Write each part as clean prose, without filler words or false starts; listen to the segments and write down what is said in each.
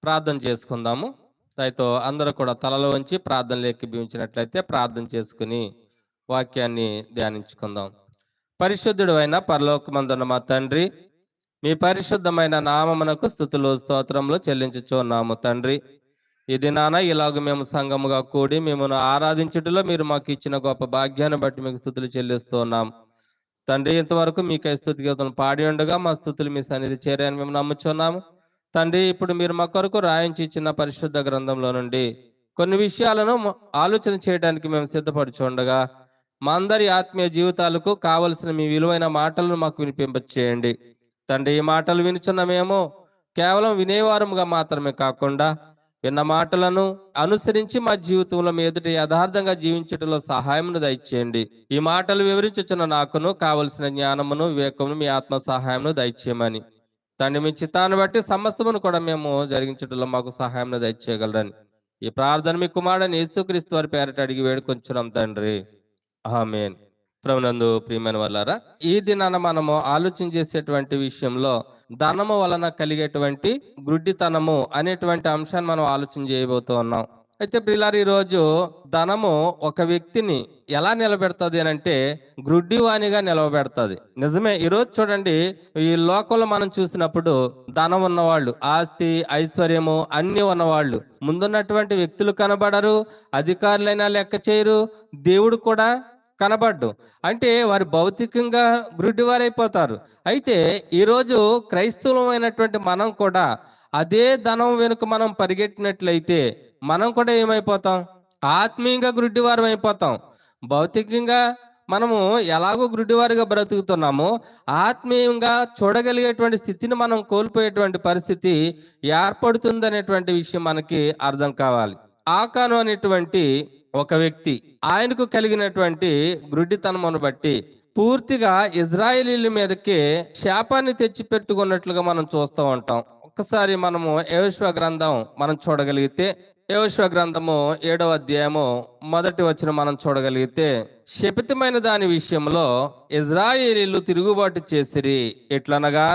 ప్రార్థన చేసుకుందాము. దయతో అందరూ కూడా తలలు వంచి ప్రార్థనలో ఏకీభవించినట్లయితే ప్రార్థన చేసుకుని వాక్యాన్ని ధ్యానించుకుందాం. పరిశుద్ధుడు అయిన పరలోకమందున్న మా తండ్రి, మీ పరిశుద్ధమైన నామమునకు స్తుతులు స్తోత్రములు చెల్లించుచున్నాము తండ్రి. ఈ దినాన ఇలాగ మేము సంఘముగా కూడి మిమ్మల్ని ఆరాధించుటలో మీరు మాకు ఇచ్చిన గొప్ప భాగ్యాన్ని బట్టి మీకు స్తుతులు చెల్లిస్తున్నాం తండ్రి. ఇంతవరకు మీకై స్తుతి గీతలు పాడి ఉండగా మా స్తుతులు మీ సన్నిధి చేరాయని మేము నమ్ముచున్నాము తండ్రి. ఇప్పుడు మీరు మా కొరకు రాయించి ఇచ్చిన పరిశుద్ధ గ్రంథంలో నుండి కొన్ని విషయాలను ఆలోచన చేయడానికి మేము సిద్ధపడుచుండగా మా అందరి ఆత్మీయ జీవితాలకు కావలసిన మీ విలువైన మాటలను మాకు వినిపింపచేయండి తండ్రి. ఈ మాటలు వినుచున్న మేము కేవలం వినేవారముగా మాత్రమే కాకుండా విన్న మాటలను అనుసరించి మా జీవితంలో మీ ఎదుట యథార్థంగా జీవించటంలో సహాయమును దయచేయండి. ఈ మాటలు వివరించుచున్న నాకును కావలసిన జ్ఞానమును వివేకమును మీ ఆత్మ సహాయమును దయచేయమని తండ్రి, మీ చిత్తాన్ని బట్టి సమస్తమును కూడా మేము జరిగించడంలో మాకు సహాయం దయచేయగలరని ఈ ప్రార్థన మీ కుమారుడైన యేసుక్రీస్తు వారి పేరట అడిగి వేడుకొంచున్నాం తండ్రి. ఆమేన్. ప్రభునందు ప్రియమైన వాళ్ళారా, ఈ దినాన మనము ఆలోచన చేసేటువంటి విషయంలో ధనము వలన కలిగేటువంటి గుడ్డితనము అనేటువంటి అంశాన్ని మనం ఆలోచన చేయబోతూ ఉన్నాం. అయితే ప్రియులారా, ఈ రోజు ధనము ఒక వ్యక్తిని ఎలా నిలబెడుతుంది అని అంటే గ్రుడ్డివానిగా నిలవబెడుతుంది. నిజమే. ఈ రోజు చూడండి, ఈ లోకంలో మనం చూసినప్పుడు ధనం ఉన్నవాళ్ళు, ఆస్తి ఐశ్వర్యము అన్ని ఉన్నవాళ్ళు ముందున్నటువంటి వ్యక్తులు కనబడరు, అధికారులైనా లెక్క చేయరు, దేవుడు కూడా కనబడ్డు. అంటే వారు భౌతికంగా గ్రుడ్డివారైపోతారు. అయితే ఈరోజు క్రైస్తవులమైనటువంటి మనం కూడా అదే ధనం వెనుక మనం పరిగెట్టినట్లయితే మనం కూడా ఏమైపోతాం? ఆత్మీయంగా గ్రుడ్డివారం అయిపోతాం. భౌతికంగా మనము ఎలాగో గ్రుడ్డివారిగా బ్రతుకుతున్నామో ఆత్మీయంగా చూడగలిగేటువంటి స్థితిని మనం కోల్పోయేటువంటి పరిస్థితి ఏర్పడుతుంది అనేటువంటి విషయం మనకి అర్థం కావాలి. ఆకాను అనేటువంటి ఒక వ్యక్తి, ఆయనకు కలిగినటువంటి గ్రుడ్డితనమును బట్టి పూర్తిగా ఇజ్రాయేలీల మీదకి శాపాన్ని తెచ్చి పెట్టుకున్నట్లుగా మనం చూస్తూ ఉంటాం. ఒక్కసారి మనము యెహోషువ గ్రంథం మనం చూడగలిగితే, యెహోషువ గ్రంథము 7వ అధ్యాయము 1వ వచనం మనం చూడగలిగితే, శపితమైన దాని విషయంలో ఇజ్రాయేలీలు తిరుగుబాటు చేసిరి. ఎట్లనగా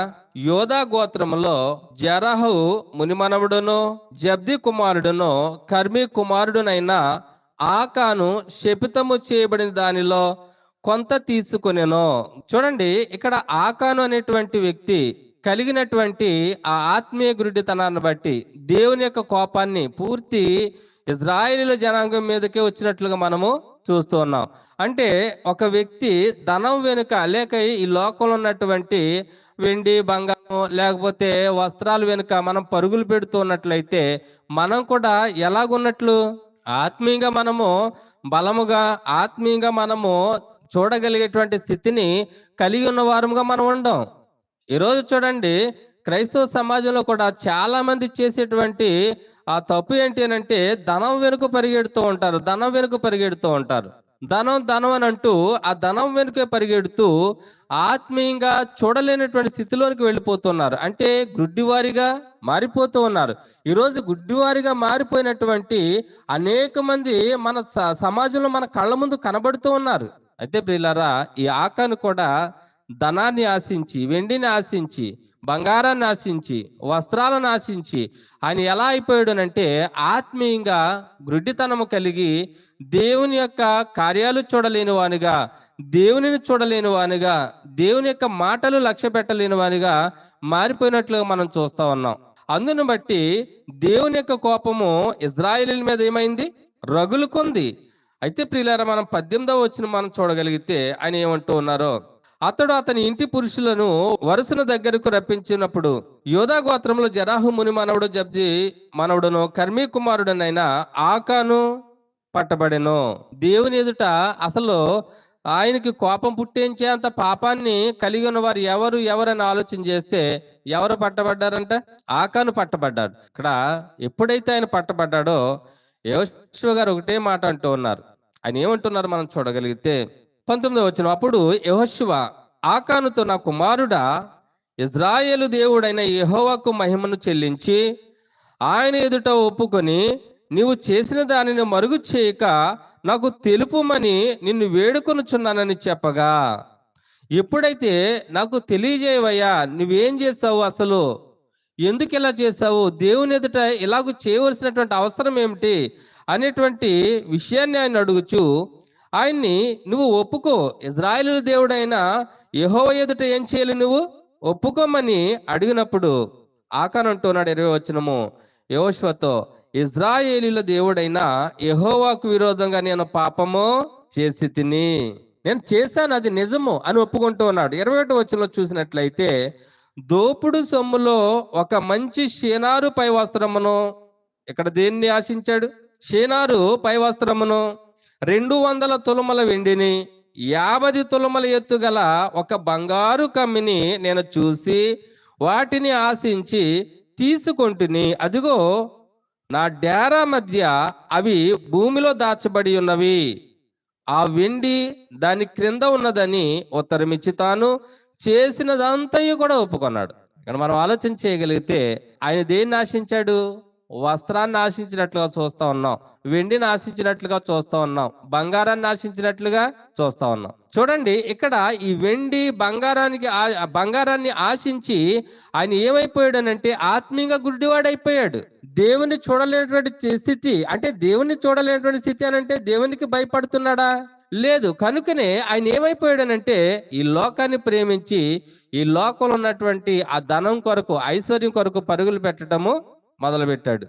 యోధా గోత్రములో జెరహు మునిమనవుడును జబ్ది కుమారుడును కర్మీ కుమారుడునైన ఆకాను శపితము చేయబడిన దానిలో కొంత తీసుకొనెను. చూడండి, ఇక్కడ ఆకాను అనేటువంటి వ్యక్తి కలిగినటువంటి ఆ ఆత్మీయ గురుడితనాన్ని బట్టి దేవుని యొక్క కోపాన్ని పూర్తి ఇజ్రాయేలీల జనాంగం మీదకే వచ్చినట్లుగా మనము చూస్తూ ఉన్నాం. అంటే ఒక వ్యక్తి ధనం వెనుక లేక ఈ లోకంలో ఉన్నటువంటి వెండి బంగారం లేకపోతే వస్త్రాల వెనుక మనం పరుగులు పెడుతున్నట్లయితే మనం కూడా ఎలాగున్నట్లు? ఆత్మీయంగా మనము బలముగా, ఆత్మీయంగా మనము చూడగలిగేటువంటి స్థితిని కలిగి ఉన్న వారముగా మనం ఉండం. ఈరోజు చూడండి, క్రైస్తవ సమాజంలో కూడా చాలా మంది చేసేటువంటి ఆ తప్పు ఏంటి అని అంటే ధనం వెనుక పరిగెడుతూ ఉంటారు, ధనం వెనుక పరిగెడుతూ ఉంటారు. ధనం ధనం అని అంటూ ఆ ధనం వెనుక పరిగెడుతూ ఆత్మీయంగా చూడలేనటువంటి స్థితిలోనికి వెళ్ళిపోతున్నారు. అంటే గుడ్డివారిగా మారిపోతూ ఉన్నారు. ఈరోజు గుడ్డివారిగా మారిపోయినటువంటి అనేక మంది మన సమాజంలో మన కళ్ళ ముందు కనబడుతూ ఉన్నారు. అయితే ప్రియులారా, ఈ ఆకాను కూడా ధనాన్ని ఆశించి, వెండిని ఆశించి, బంగారాన్ని ఆశించి, వస్త్రాలను ఆశించి ఆయన ఎలా అయిపోయాడునంటే ఆత్మీయంగా గుడ్డితనము కలిగి దేవుని యొక్క కార్యాలు చూడలేని వానిగా, దేవునిని చూడలేని వానిగా, దేవుని యొక్క మాటలు లక్ష్య పెట్టలేని వానిగా మారిపోయినట్లుగా మనం చూస్తా ఉన్నాం. అందును బట్టి దేవుని యొక్క కోపము ఇజ్రాయేలీల మీద ఏమైంది? రగులుకుంది. అయితే ప్రియులారా, మనం 18వ వచనం మనం చూడగలిగితే ఆయన ఏమంటూ ఉన్నారో, అతడు అతని ఇంటి పురుషులను వరుసను దగ్గరకు రప్పించినప్పుడు యోధా గోత్రంలో జెరహు ముని మనవుడు జబ్ది మనవుడును కర్మీ కుమారుడునైన ఆకాను పట్టబడెను. దేవుని ఎదుట అసలు ఆయనకి కోపం పుట్టించే అంత పాపాన్ని కలిగి ఉన్న వారు ఎవరని ఆలోచన చేస్తే ఎవరు పట్టబడ్డారంట? ఆకాను పట్టబడ్డాడు. ఇక్కడ ఎప్పుడైతే ఆయన పట్టబడ్డాడో యెహోషువ గారు ఒకటే మాట అంటూ ఉన్నారు. ఆయన ఏమంటున్నారు మనం చూడగలిగితే 19వ వచనం, అప్పుడు యెహోషువ ఆకానుతో, నా కుమారుడా, ఇజ్రాయేలు దేవుడైన యెహోవాకు మహిమను చెల్లించి ఆయన ఎదుట ఒప్పుకొని నీవు చేసిన దానిని మరుగు చేయక నాకు తెలుపుమని నిన్ను వేడుకొనుచున్నానని చెప్పగా, ఎప్పుడైతే నాకు తెలియజేయవయ్యా, నువ్వేం చేస్తావు, అసలు ఎందుకు ఇలా చేశావు, దేవుని ఎదుట ఇలాగ చేయవలసినటువంటి అవసరం ఏమిటి అనేటువంటి విషయాన్ని ఆయన అడుగుచు ఆయన్ని నువ్వు ఒప్పుకో, ఇజ్రాయేలు దేవుడైన యెహోవా ఎదుట ఏం చేయాలి, నువ్వు ఒప్పుకోమని అడిగినప్పుడు ఆకాను అంటున్నాడు 20వ వచనము యెహోషువతో, ఇజ్రాయేలీల దేవుడైన యెహోవాకు విరోధంగా నేను పాపము చేసి తిని, నేను చేశాను అది నిజము అని ఒప్పుకుంటూ ఉన్నాడు. 21వ వచనంలో చూసినట్లయితే, దోపుడు సొమ్ములో ఒక మంచి షేనారు పై వస్త్రమును, ఇక్కడ దేన్ని ఆశించాడు, షేనారు పై వస్త్రమును, 200 తులముల వెండిని, 50 తులముల ఎత్తుగల ఒక బంగారు కమ్మిని నేను చూసి వాటిని ఆశించి తీసుకొంటిని. అదిగో నా డేరా మధ్య అవి భూమిలో దాచబడి ఉన్నవి, ఆ వెండి దాని క్రింద ఉన్నదని ఉత్తరమిచ్చి తాను చేసినదంతయు కూడా ఒప్పుకున్నాడు. ఇక్కడ మనం ఆలోచన చేయగలిగితే ఆయన దేన్ని ఆశించాడు, వస్త్రాన్ని ఆశించినట్లుగా చూస్తా ఉన్నాం, వెండిని ఆశించినట్లుగా చూస్తా ఉన్నాం, బంగారాన్ని ఆశించినట్లుగా చూస్తా ఉన్నాం. చూడండి, ఇక్కడ ఈ వెండి బంగారాన్ని ఆశించి ఆయన ఏమైపోయాడనంటే ఆత్మీయంగా గుడ్డివాడైపోయాడు. దేవుని చూడలేనటువంటి స్థితి, అంటే దేవుని చూడలేనటువంటి స్థితి అనంటే దేవునికి భయపడుతున్నాడా, లేదు. కనుకనే ఆయన ఏమైపోయాడనంటే ఈ లోకాన్ని ప్రేమించి ఈ లోకంలో ఉన్నటువంటి ఆ ధనం కొరకు, ఐశ్వర్యం కొరకు పరుగులు పెట్టడము మొదలుపెట్టాడు.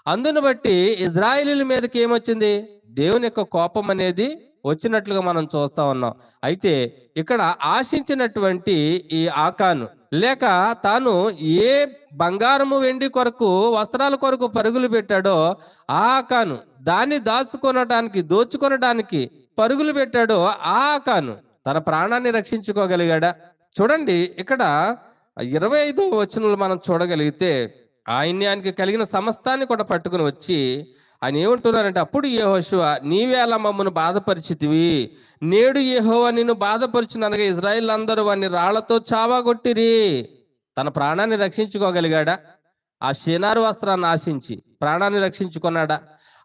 అందును బట్టి ఇజ్రాయేలీల మీదకి ఏమొచ్చింది, దేవుని యొక్క కోపం అనేది వచ్చినట్లుగా మనం చూస్తా ఉన్నాం. అయితే ఇక్కడ ఆశించినటువంటి ఈ ఆకాను, లేక తాను ఏ బంగారము వెండి కొరకు వస్త్రాల కొరకు పరుగులు పెట్టాడో ఆ ఆకాను, దాన్ని దోచుకొనడానికి పరుగులు పెట్టాడో ఆ ఆకాను తన ప్రాణాన్ని రక్షించుకోగలిగాడా? చూడండి, ఇక్కడ 25వ వచనంలో మనం చూడగలిగితే ఆయనకి కలిగిన సమస్తాన్ని కూడా పట్టుకుని వచ్చి ఆయన ఏమంటున్నారంటే, అప్పుడు యెహోషువ, నీవేళ మమ్మను బాధపరిచితివి, నేడు యెహోవా నిన్ను బాధపరిచిననగా ఇజ్రాయేల్ అందరూ వారిని రాళ్లతో చావగొట్టిరి. తన ప్రాణాన్ని రక్షించుకోగలిగాడా? ఆ షేనారు వస్త్రాన్ని ఆశించి ప్రాణాన్ని రక్షించుకున్నాడా?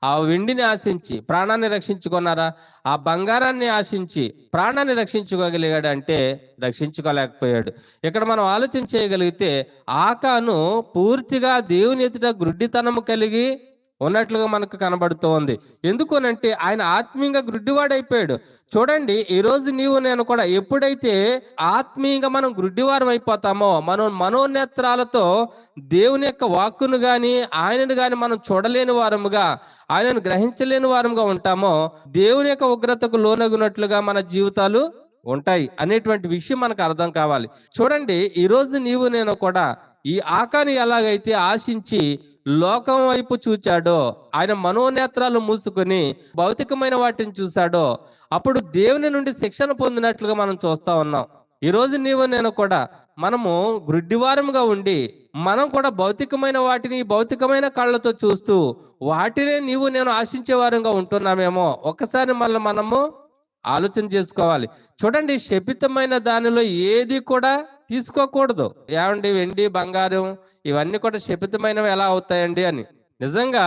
ఆ వెండిని ఆశించి ప్రాణాన్ని రక్షించుకున్నారా? ఆ బంగారాన్ని ఆశించి ప్రాణాన్ని రక్షించుకోగలిగాడు అంటే రక్షించుకోలేకపోయాడు. ఇక్కడ మనం ఆలోచన చేయగలిగితే ఆకాను పూర్తిగా దేవుని ఎదుట గ్రుడ్డితనము కలిగి ఉన్నట్లుగా మనకు కనబడుతూ ఉంది. ఎందుకనంటే ఆయన ఆత్మీయంగా గ్రుడ్డివాడైపోయాడు. చూడండి, ఈరోజు నీవు నేను కూడా ఎప్పుడైతే ఆత్మీయంగా మనం గ్రుడ్డివారం అయిపోతామో, మనం మనోనేత్రాలతో దేవుని యొక్క వాక్కును గాని ఆయనను గాని మనం చూడలేని వారముగా, ఆయనను గ్రహించలేని వారముగా ఉంటామో, దేవుని యొక్క ఉగ్రతకు లోనగునట్లుగా మన జీవితాలు ఉంటాయి అనేటువంటి విషయం మనకు అర్థం కావాలి. చూడండి, ఈరోజు నీవు నేను కూడా ఈ ఆకాను ఎలాగైతే ఆశించి లోకం వైపు చూచాడో, ఆయన మనోనేత్రాలు మూసుకొని భౌతికమైన వాటిని చూశాడో, అప్పుడు దేవుని నుండి శిక్షణ పొందినట్లుగా మనం చూస్తా ఉన్నాం. ఈరోజు నీవు నేను కూడా మనము గ్రుడ్డివారముగా ఉండి మనం కూడా భౌతికమైన వాటిని భౌతికమైన కళ్ళతో చూస్తూ వాటినే నీవు నేను ఆశించే వారంగా ఉంటున్నామేమో ఒక్కసారి మళ్ళీ మనము ఆలోచన చేసుకోవాలి. చూడండి, శపితమైన దానిలో ఏది కూడా తీసుకోకూడదు. ఏమండి, వెండి బంగారం ఇవన్నీ కూడా శపితమైనవి ఎలా అవుతాయండి అని. నిజంగా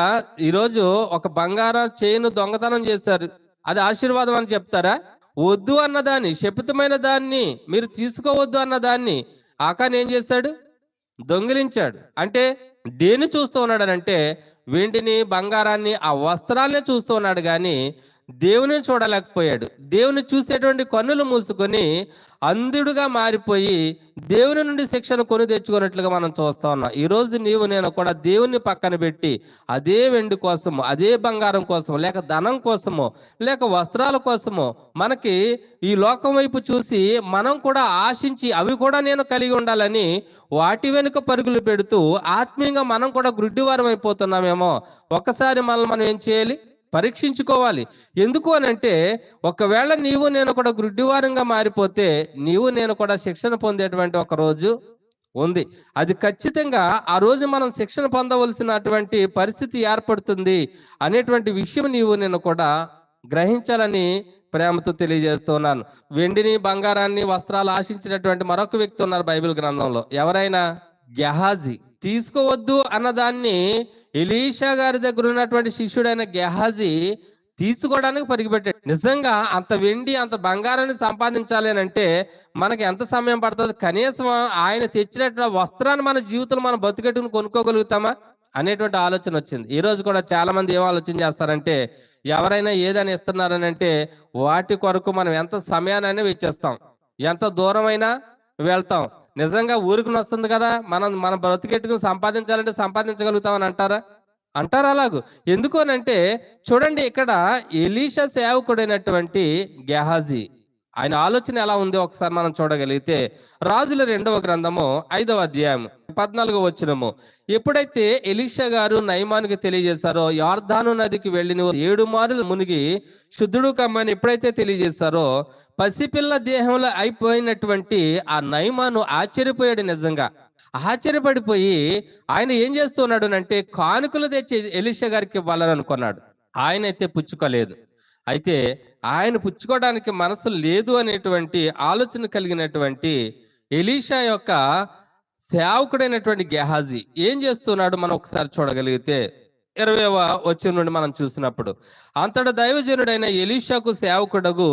ఈరోజు ఒక బంగారం చైన్ దొంగతనం చేశారు, అది ఆశీర్వాదం అని చెప్తారా? వద్దు అన్నదాన్ని, శపితమైన దాన్ని మీరు తీసుకోవద్దు అన్నదాన్ని ఆకాన్ ఏం చేశాడు? దొంగిలించాడు. అంటే దేన్ని చూస్తూ ఉన్నాడు అంటే వెండిని బంగారాన్ని ఆ వస్త్రాలనే చూస్తూ ఉన్నాడు, కానీ దేవుని చూడలేకపోయాడు. దేవుని చూసేటువంటి కన్నులు మూసుకొని అంధుడుగా మారిపోయి దేవుని నుండి శిక్షను కొని తెచ్చుకున్నట్లుగా మనం చూస్తా ఉన్నాం. ఈరోజు నీవు నేను కూడా దేవుని పక్కన పెట్టి అదే వెండి కోసము, అదే బంగారం కోసము, లేక ధనం కోసమో, లేక వస్త్రాల కోసమో మనకి ఈ లోకం వైపు చూసి మనం కూడా ఆశించి అవి కూడా నేను కలిగి ఉండాలని వాటి వెనుక పరుగులు పెడుతూ ఆత్మీయంగా మనం కూడా గ్రుడ్డివారం అయిపోతున్నామేమో ఒక్కసారి మనం ఏం చేయాలి? పరీక్షించుకోవాలి. ఎందుకు అనంటే ఒకవేళ నీవు నేను కూడా గ్రుడ్డివారంగా మారిపోతే నీవు నేను కూడా శిక్షణ పొందేటువంటి ఒక రోజు ఉంది. అది ఖచ్చితంగా ఆ రోజు మనం శిక్షణ పొందవలసినటువంటి పరిస్థితి ఏర్పడుతుంది అనేటువంటి విషయం నీవు నేను కూడా గ్రహించాలని ప్రేమతో తెలియజేస్తున్నాను. వెండిని బంగారాన్ని వస్త్రాలు ఆశించినటువంటి మరొక వ్యక్తి ఉన్నారు బైబిల్ గ్రంథంలో. ఎవరైనా? గెహాజీ. తీసుకోవద్దు అన్నదాన్ని ఎలీషా గారి దగ్గర ఉన్నటువంటి శిష్యుడైన గెహాజీ తీసుకోవడానికి పరిగెట్టాడు. నిజంగా అంత వెండి అంత బంగారాన్ని సంపాదించాలి అని అంటే మనకి ఎంత సమయం పడుతుంది? కనీసం ఆయన తెచ్చినటువంటి వస్త్రాన్ని మన జీవితంలో మనం బతికెట్టుకుని కొనుక్కోగలుగుతామా అనేటువంటి ఆలోచన వచ్చింది. ఈ రోజు కూడా చాలా మంది ఏం ఆలోచన చేస్తారంటే, ఎవరైనా ఏదైనా ఇస్తున్నారని అంటే వాటి కొరకు మనం ఎంత సమయాన్ని వెచ్చిస్తాం, ఎంత దూరమైనా వెళ్తాం. నిజంగా ఊరికి వస్తుంది కదా, మనం బ్రతికెట్టుకుని సంపాదించాలంటే సంపాదించగలుగుతామని అంటారా? అంటారు అలాగు. ఎందుకు అనంటే చూడండి, ఇక్కడ ఎలీషా సేవకుడైనటువంటి గెహాజీ ఆయన ఆలోచన ఎలా ఉందో ఒకసారి మనం చూడగలిగితే, రాజుల 2వ గ్రంథము 5వ అధ్యాయం 14వ వచనము. ఎప్పుడైతే ఎలీషా గారు నయమానుకి తెలియజేశారో, యార్దాను నదికి వెళ్ళి 7 మారులు మునిగి శుద్ధుడు కమ్మని ఎప్పుడైతే తెలియజేశారో, పసిపిల్ల దేహంలో అయిపోయినటువంటి ఆ నయమాను ఆశ్చర్యపోయాడు. నిజంగా ఆశ్చర్యపడిపోయి ఆయన ఏం చేస్తున్నాడు అంటే కానుకలు తెచ్చి ఎలీషా గారికి ఇవ్వాలని అనుకున్నాడు. ఆయన అయితే పుచ్చుకోలేదు. అయితే ఆయన పుచ్చుకోవడానికి మనసు లేదు అనేటువంటి ఆలోచన కలిగినటువంటి ఎలీషా యొక్క సేవకుడైనటువంటి గెహాజీ ఏం చేస్తున్నాడు మనం ఒకసారి చూడగలిగితే 20వ వచనం నుండి మనం చూసినప్పుడు, అంతట దైవజనుడైన ఎలీషాకు సేవకుడగు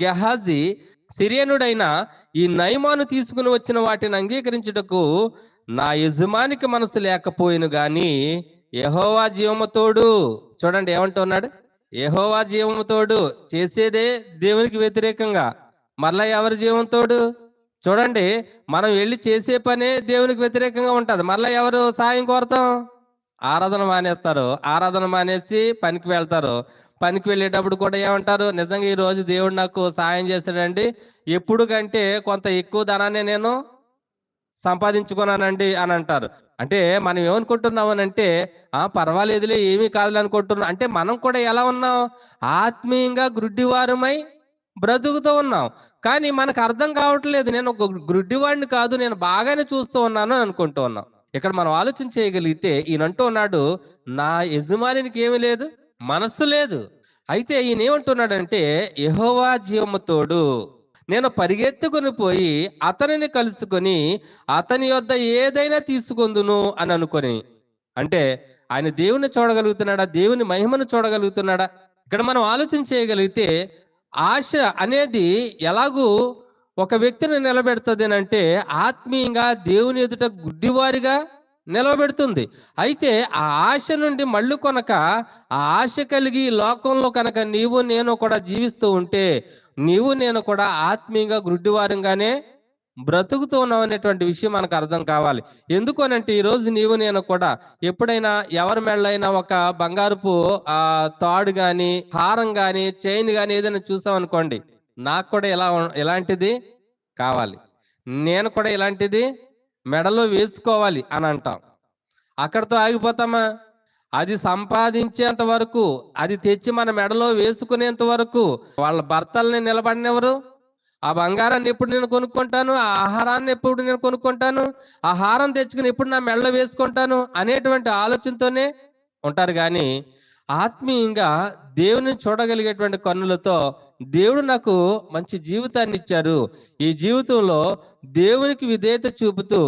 గెహాజీ సిరియనుడైన ఈ నయమాను తీసుకుని వచ్చిన వాటిని అంగీకరించుటకు నా యజమానికి మనసు లేకపోయిను గాని యెహోవా జీవము తోడు. చూడండి ఏమంటున్నాడు, యెహోవా జీవము తోడు. చేసేదే దేవునికి వ్యతిరేకంగా, మరలా ఎవరి జీవం తోడు? చూడండి, మనం వెళ్ళి చేసే పనే దేవునికి వ్యతిరేకంగా ఉంటది. మరలా ఎవరు సాయం కోరతాం? ఆరాధన మానేస్తారు, ఆరాధన మానేసి పనికి వెళ్తారు. పనికి వెళ్ళేటప్పుడు కూడా ఏమంటారు, నిజంగా ఈ రోజు దేవుడు నాకు సాయం చేశాడండి, ఎప్పుడు కంటే కొంత ఎక్కువ ధనాన్ని నేను సంపాదించుకున్నానండి అని అంటారు. అంటే మనం ఏమనుకుంటున్నామనంటే పర్వాలేదులే ఏమీ కాదులే అనుకుంటున్నాం. అంటే మనం కూడా ఎలా ఉన్నాం? ఆత్మీయంగా గ్రుడ్డివారమై బ్రతుకుతూ ఉన్నాం. కానీ మనకు అర్థం కావట్లేదు, నేను ఒక గ్రుడ్డివాడిని కాదు, నేను బాగానే చూస్తూ ఉన్నాను అని అనుకుంటూ ఉన్నాం. ఇక్కడ మనం ఆలోచన చేయగలిగితే ఈయనంటూ ఉన్నాడు, నా యజమానికి ఏమీ లేదు, మనస్సు లేదు. అయితే ఈయన ఏమంటున్నాడంటే యెహోవా జీవము తోడు, నేను పరిగెత్తుకుని పోయి అతనిని కలుసుకొని అతని యొద్ద ఏదైనా తీసుకొందును అని అనుకొని. అంటే ఆయన దేవుని చూడగలుగుతున్నాడా? దేవుని మహిమను చూడగలుగుతున్నాడా? ఇక్కడ మనం ఆలోచన చేయగలిగితే ఆశ అనేది ఎలాగూ ఒక వ్యక్తిని నిలబెడుతుంది అంటే ఆత్మీయంగా దేవుని ఎదుట గుడ్డివారిగా నిలబెడుతుంది. అయితే ఆ ఆశ నుండి మళ్ళీ కొనక ఆ ఆశ కలిగి లోకంలో కనుక నీవు నేను కూడా జీవిస్తూ ఉంటే నీవు నేను కూడా ఆత్మీయంగా గుడ్డివారంగానే బ్రతుకుతూ ఉన్నాం అనేటువంటి విషయం మనకు అర్థం కావాలి. ఎందుకు అనంటే ఈరోజు నీవు నేను కూడా ఎప్పుడైనా ఎవరి మెడలైనా ఒక బంగారుపు తాడు కానీ హారం కానీ చైన్ కానీ ఏదైనా చూసాం అనుకోండి, నాకు కూడా ఇలాంటిది కావాలి, నేను కూడా ఇలాంటిది మెడలో వేసుకోవాలి అని అంటాం. అక్కడితో ఆగిపోతామా? అది సంపాదించేంత వరకు, అది తెచ్చి మన మెడలో వేసుకునేంత వరకు వాళ్ళ భర్తల్ని నిలబడినెవరు? ఆ బంగారాన్ని ఎప్పుడు నేను కొనుక్కుంటాను, ఆ ఆహారాన్ని ఎప్పుడు నేను కొనుక్కుంటాను, ఆ హారం తెచ్చుకుని ఎప్పుడు నా మెడలో వేసుకుంటాను అనేటువంటి ఆలోచనతోనే ఉంటారు. కానీ ఆత్మీయంగా దేవుని చూడగలిగేటువంటి కన్నులతో దేవుడు నాకు మంచి జీవితాన్ని ఇచ్చారు, ఈ జీవితంలో దేవునికి విధేయత చూపుతూ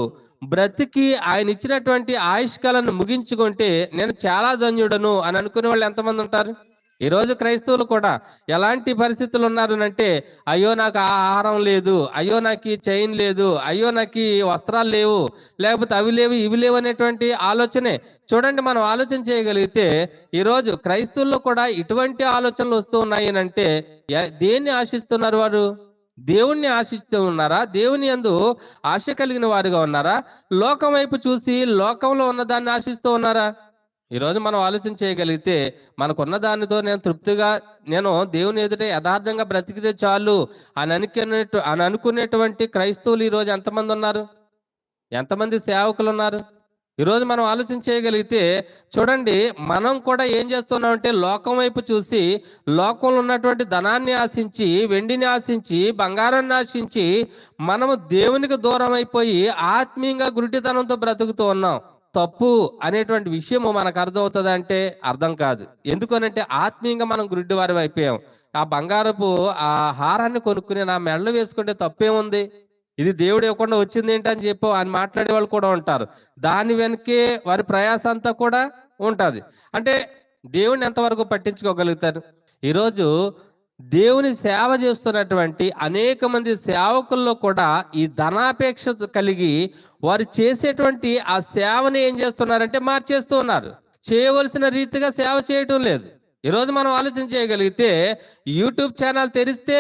బ్రతికి ఆయన ఇచ్చినటువంటి ఆయుష్కాలను ముగించుకుంటే నేను చాలా ధన్యుడను అని అనుకునే వాళ్ళు ఎంతమంది ఉంటారు? ఈరోజు క్రైస్తవులు కూడా ఎలాంటి పరిస్థితులు ఉన్నారు అంటే, అయ్యో నాకు ఆ ఆహారం లేదు, అయ్యో నాకు ఈ చైన్ లేదు, అయ్యో నాకు ఈ వస్త్రాలు లేవు, లేకపోతే అవి లేవు ఇవి లేవు అనేటువంటి ఆలోచనే. చూడండి, మనం ఆలోచన చేయగలిగితే ఈరోజు క్రైస్తవుల్లో కూడా ఇటువంటి ఆలోచనలు వస్తూ ఉన్నాయి అంటే దేన్ని ఆశిస్తున్నారు వారు? దేవుణ్ణి ఆశిస్తూ ఉన్నారా? దేవుని యందు ఆశ కలిగిన వారుగా ఉన్నారా? లోకం వైపు చూసి లోకంలో ఉన్న దాన్ని ఆశిస్తూ ఉన్నారా? ఈరోజు మనం ఆలోచన చేయగలిగితే మనకున్న దానితో నేను తృప్తిగా నేను దేవుని ఎదుట యథార్థంగా బ్రతికితే చాలు అని అనుకునేటువంటి క్రైస్తవులు ఈరోజు ఎంతమంది ఉన్నారు? ఎంతమంది సేవకులు ఉన్నారు? ఈరోజు మనం ఆలోచన చేయగలిగితే చూడండి, మనం కూడా ఏం చేస్తున్నామంటే లోకం వైపు చూసి లోకంలో ఉన్నటువంటి ధనాన్ని ఆశించి, వెండిని ఆశించి, బంగారాన్ని ఆశించి మనము దేవునికి దూరం అయిపోయి ఆత్మీయంగా గురుడితనంతో బ్రతుకుతూ ఉన్నాం. తప్పు అనేటువంటి విషయము మనకు అర్థమవుతుంది అంటే అర్థం కాదు. ఎందుకనంటే ఆత్మీయంగా మనం గురుడివారం అయిపోయాం. ఆ బంగారపు ఆ హారాన్ని కొనుక్కుని నా మెడలో వేసుకుంటే తప్పేముంది? ఇది దేవుడు ఇవ్వకుండా వచ్చింది ఏంటని చెప్పి ఆయన మాట్లాడే వాళ్ళు కూడా ఉంటారు. దాని వెనకే వారి ప్రయాస అంతా కూడా ఉంటుంది. అంటే దేవుడిని ఎంతవరకు పట్టించుకోగలుగుతారు? ఈరోజు దేవుని సేవ చేస్తున్నటువంటి అనేక మంది సేవకుల్లో కూడా ఈ ధనాపేక్ష కలిగి వారు చేసేటువంటి ఆ సేవని ఏం చేస్తున్నారంటే మార్చేస్తూ ఉన్నారు. చేయవలసిన రీతిగా సేవ చేయటం లేదు. ఈరోజు మనం ఆలోచన చేయగలిగితే యూట్యూబ్ ఛానల్ తెరిస్తే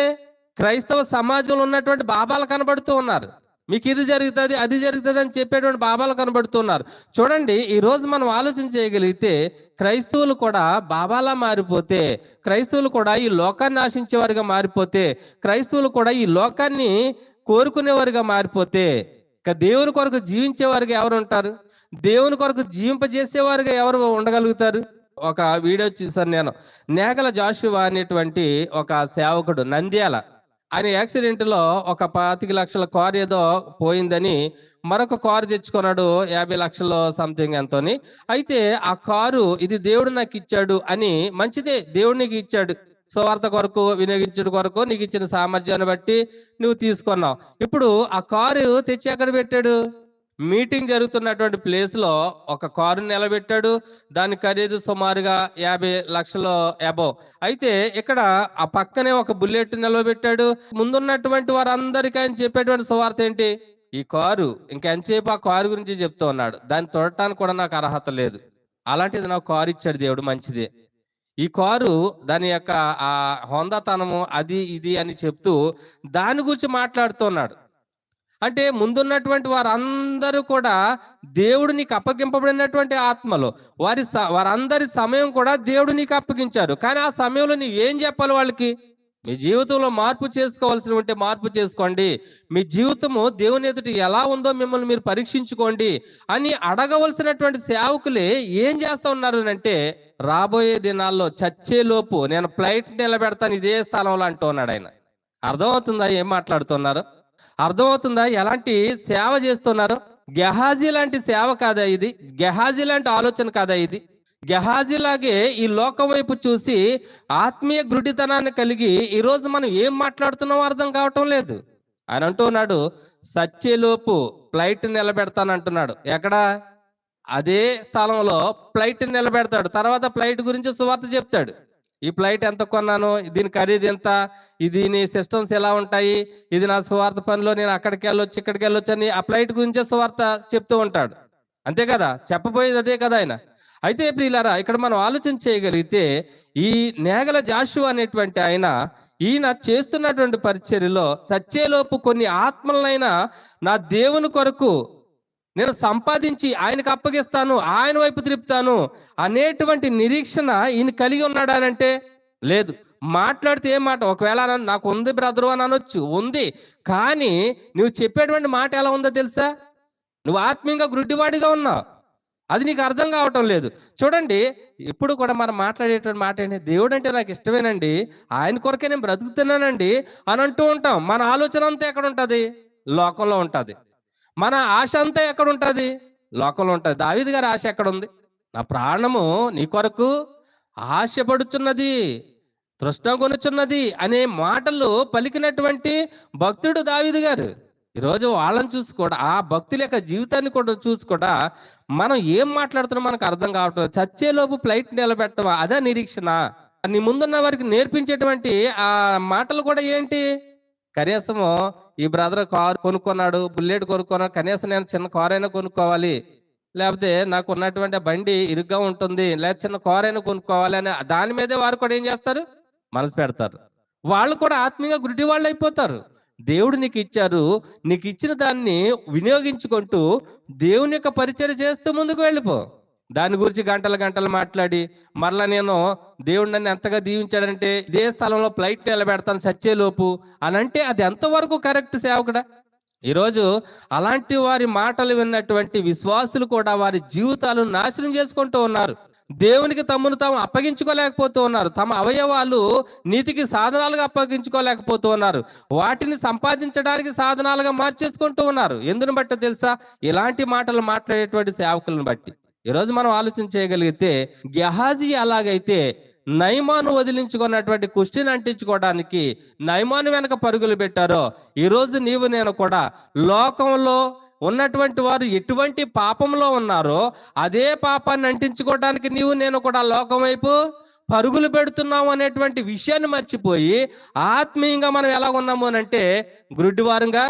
క్రైస్తవ సమాజంలో ఉన్నటువంటి బాబాలు కనబడుతూ ఉన్నారు. మీకు ఇది జరుగుతుంది, అది జరుగుతుంది అని చెప్పేటువంటి బాబాలు కనబడుతున్నారు. చూడండి, ఈరోజు మనం ఆలోచన చేయగలిగితే క్రైస్తవులు కూడా బాబాలా మారిపోతే, క్రైస్తవులు కూడా ఈ లోకాన్ని ఆశించేవారుగా మారిపోతే, క్రైస్తవులు కూడా ఈ లోకాన్ని కోరుకునేవారుగా మారిపోతే, ఇక దేవుని కొరకు జీవించేవారుగా ఎవరు ఉంటారు? దేవుని కొరకు జీవింపజేసేవారుగా ఎవరు ఉండగలుగుతారు? ఒక వీడియో చూసాను నేను. నేగల జాషువా అనేటువంటి ఒక సేవకుడు నంద్యాల, ఆయన యాక్సిడెంట్లో ఒక 25 లక్షల కారు ఏదో పోయిందని మరొక కారు తెచ్చుకున్నాడు, 50 లక్షలు సంథింగ్ ఎంతోని. అయితే ఆ కారు ఇది దేవుడు నాకు ఇచ్చాడు అని, మంచిదే దేవుడు నీకు ఇచ్చాడు, స్వార్థ కొరకు వినియోగించడం కొరకు నీకు ఇచ్చిన సామర్థ్యాన్ని బట్టి నువ్వు తీసుకున్నావు. ఇప్పుడు ఆ కారు తెచ్చి ఎక్కడ పెట్టాడు? మీటింగ్ జరుగుతున్నటువంటి ప్లేస్లో ఒక కారు నిలబెట్టాడు. దాని ఖరీదు సుమారుగా 50 లక్షల అబోవ్. అయితే ఇక్కడ ఆ పక్కనే ఒక బుల్లెట్ నిలబెట్టాడు. ముందున్నటువంటి వారందరికీ ఆయన చెప్పేటువంటి సువార్త ఏంటి? ఈ కారు, ఇంకెంతసేపు ఆ కారు గురించి చెప్తూ ఉన్నాడు. దాన్ని తొడటానికి కూడా నాకు అర్హత లేదు, అలాంటిది నాకు కారు ఇచ్చాడు దేవుడు, మంచిదే. ఈ కారు దాని యొక్క ఆ హోందాతనము అది ఇది అని చెప్తూ దాని గురించి మాట్లాడుతున్నాడు. అంటే ముందున్నటువంటి వారందరూ కూడా దేవుడు నీకు అప్పగింపబడినటువంటి ఆత్మలు, వారందరి సమయం కూడా దేవుడు నీకు అప్పగించారు. కానీ ఆ సమయంలో నీవు ఏం చెప్పాలి వాళ్ళకి? మీ జీవితంలో మార్పు చేసుకోవాల్సి ఉంటే మార్పు చేసుకోండి, మీ జీవితము దేవుని ఎదుట ఎలా ఉందో మిమ్మల్ని మీరు పరీక్షించుకోండి అని అడగవలసినటువంటి సేవకులే ఏం చేస్తా ఉన్నారు అంటే, రాబోయే దినాల్లో చచ్చేలోపు నేను ఫ్లైట్ నిలబెడతాను ఇదే స్థలంలో అంటూ ఉన్నాడు ఆయన. అర్థమవుతుందా ఏం మాట్లాడుతున్నారు? అర్థమవుతుందా ఎలాంటి సేవ చేస్తున్నారు? గెహాజీ లాంటి సేవ కాదా ఇది? గెహాజీ లాంటి ఆలోచన కాదా ఇది? గెహాజీ లాగే ఈ లోకం వైపు చూసి ఆత్మీయ గుడ్డితనాన్ని కలిగి ఈరోజు మనం ఏం మాట్లాడుతున్నామో అర్థం కావటం లేదు. ఆయన అంటున్నాడు, సచ్చేలోపు ఫ్లైట్ నిలబెడతాను అంటున్నాడు. ఎక్కడ? అదే స్థలంలో ఫ్లైట్ నిలబెడతాడు. తర్వాత ఫ్లైట్ గురించి సువార్త చెప్తాడు. ఈ ఫ్లైట్ ఎంత కొన్నాను, దీని ఖరీదు ఎంత, దీని సిస్టమ్స్ ఎలా ఉంటాయి, ఇది నా సువార్త పనిలో నేను అక్కడికి వెళ్ళొచ్చు ఇక్కడికి వెళ్ళొచ్చు అని ఆ ఫ్లైట్ గురించే సువార్త చెప్తూ ఉంటాడు. అంతే కదా, చెప్పబోయేది అదే కదా ఆయన. అయితే ప్రియులారా, ఇక్కడ మనం ఆలోచన చేయగలిగితే ఈ నేగల జాషువా అనేటువంటి ఈయన చేస్తున్నటువంటి పరిచర్యలో సచ్చేలోపు కొన్ని ఆత్మలనైనా నా దేవుని కొరకు నేను సంపాదించి ఆయనకు అప్పగిస్తాను, ఆయన వైపు త్రిపుతాను అనేటువంటి నిరీక్షణ ఈయన కలిగి ఉన్నాడు అని అంటే లేదు. మాట్లాడితే ఏం మాట? ఒకవేళ నాకు ఉంది బ్రదరు అని అనొచ్చు, ఉంది. కానీ నువ్వు చెప్పేటువంటి మాట ఎలా ఉందో తెలుసా? నువ్వు ఆత్మీయంగా గుడ్డివాడిగా ఉన్నావు, అది నీకు అర్థం కావటం లేదు. చూడండి, ఇప్పుడు కూడా మనం మాట్లాడేటువంటి మాట ఏంటి? దేవుడు అంటే నాకు ఇష్టమేనండి, ఆయన కొరకే నేను బ్రతుకుతున్నానండి అని అంటూ ఉంటాం. మన ఆలోచన అంతా ఎక్కడ ఉంటుంది? లోకంలో ఉంటుంది. మన ఆశ అంతా ఎక్కడ ఉంటుంది? లోకంలో ఉంటుంది. దావీదు గారి ఆశ ఎక్కడ ఉంది? నా ప్రాణము నీ కొరకు ఆశపడుచున్నది, తృష్ణగొనుచున్నది అనే మాటలు పలికినటువంటి భక్తుడు దావీదు గారు. ఈరోజు వాళ్ళని చూసి కూడా, ఆ భక్తుల యొక్క జీవితాన్ని కూడా చూసి కూడా మనం ఏం మాట్లాడుతున్నాం మనకు అర్థం కావట్లేదు. చచ్చేలోపు ఫ్లైట్ నిలబెట్టవా? అదే నిరీక్షణ. నీ ముందున్న వారికి నేర్పించేటువంటి ఆ మాటలు కూడా ఏంటి? కనీసము ఈ బ్రదర్ కారు కొనుక్కున్నాడు, బుల్లెట్ కొనుక్కున్నాడు, కనీసం నేను చిన్న కారు అయినా కొనుక్కోవాలి, లేకపోతే నాకు ఉన్నటువంటి బండి ఇరుగ్గా ఉంటుంది, లేదా చిన్న కారు అయినా కొనుక్కోవాలి అని దాని మీదే వారు కూడా ఏం చేస్తారు? మనసు పెడతారు. వాళ్ళు కూడా ఆత్మీయంగా గుడ్డి వాళ్ళు అయిపోతారు. దేవుడు నీకు ఇచ్చారు, నీకు ఇచ్చిన దాన్ని వినియోగించుకుంటూ దేవుని యొక్క పరిచర్య చేస్తూ ముందుకు వెళ్ళిపో. దాని గురించి గంటలు గంటలు మాట్లాడి మరలా నేను దేవుడు నన్ను ఎంతగా దీవించాడంటే ఇదే స్థలంలో ఫ్లైట్ నిలబెడతాను చచ్చేలోపు అని అంటే అది ఎంతవరకు కరెక్ట్ సేవకుడా? ఈరోజు అలాంటి వారి మాటలు విన్నటువంటి విశ్వాసులు కూడా వారి జీవితాలను నాశనం చేసుకుంటూ ఉన్నారు. దేవునికి తమను తాము అప్పగించుకోలేకపోతూ ఉన్నారు. తమ అవయవాలు నీతికి సాధనాలుగా అప్పగించుకోలేకపోతూ ఉన్నారు. వాటిని సంపాదించడానికి సాధనాలుగా మార్చేసుకుంటూ ఉన్నారు. ఎందుని బట్టి తెలుసా? ఇలాంటి మాటలు మాట్లాడేటువంటి సేవకులను బట్టి. ఈరోజు మనం ఆలోచన చేయగలిగితే గెహాజీ అలాగైతే నయమాను వదిలించుకున్నటువంటి కుష్టిని అంటించుకోవడానికి నయమాను వెనక పరుగులు పెట్టారో, ఈరోజు నీవు నేను కూడా లోకంలో ఉన్నటువంటి వారు ఎటువంటి పాపంలో ఉన్నారో అదే పాపాన్ని అంటించుకోవడానికి నీవు నేను కూడా లోకం వైపు పరుగులు పెడుతున్నాము అనేటువంటి విషయాన్ని మర్చిపోయి ఆత్మీయంగా మనం ఎలా ఉన్నాము అని అంటే గుడ్డివారంగా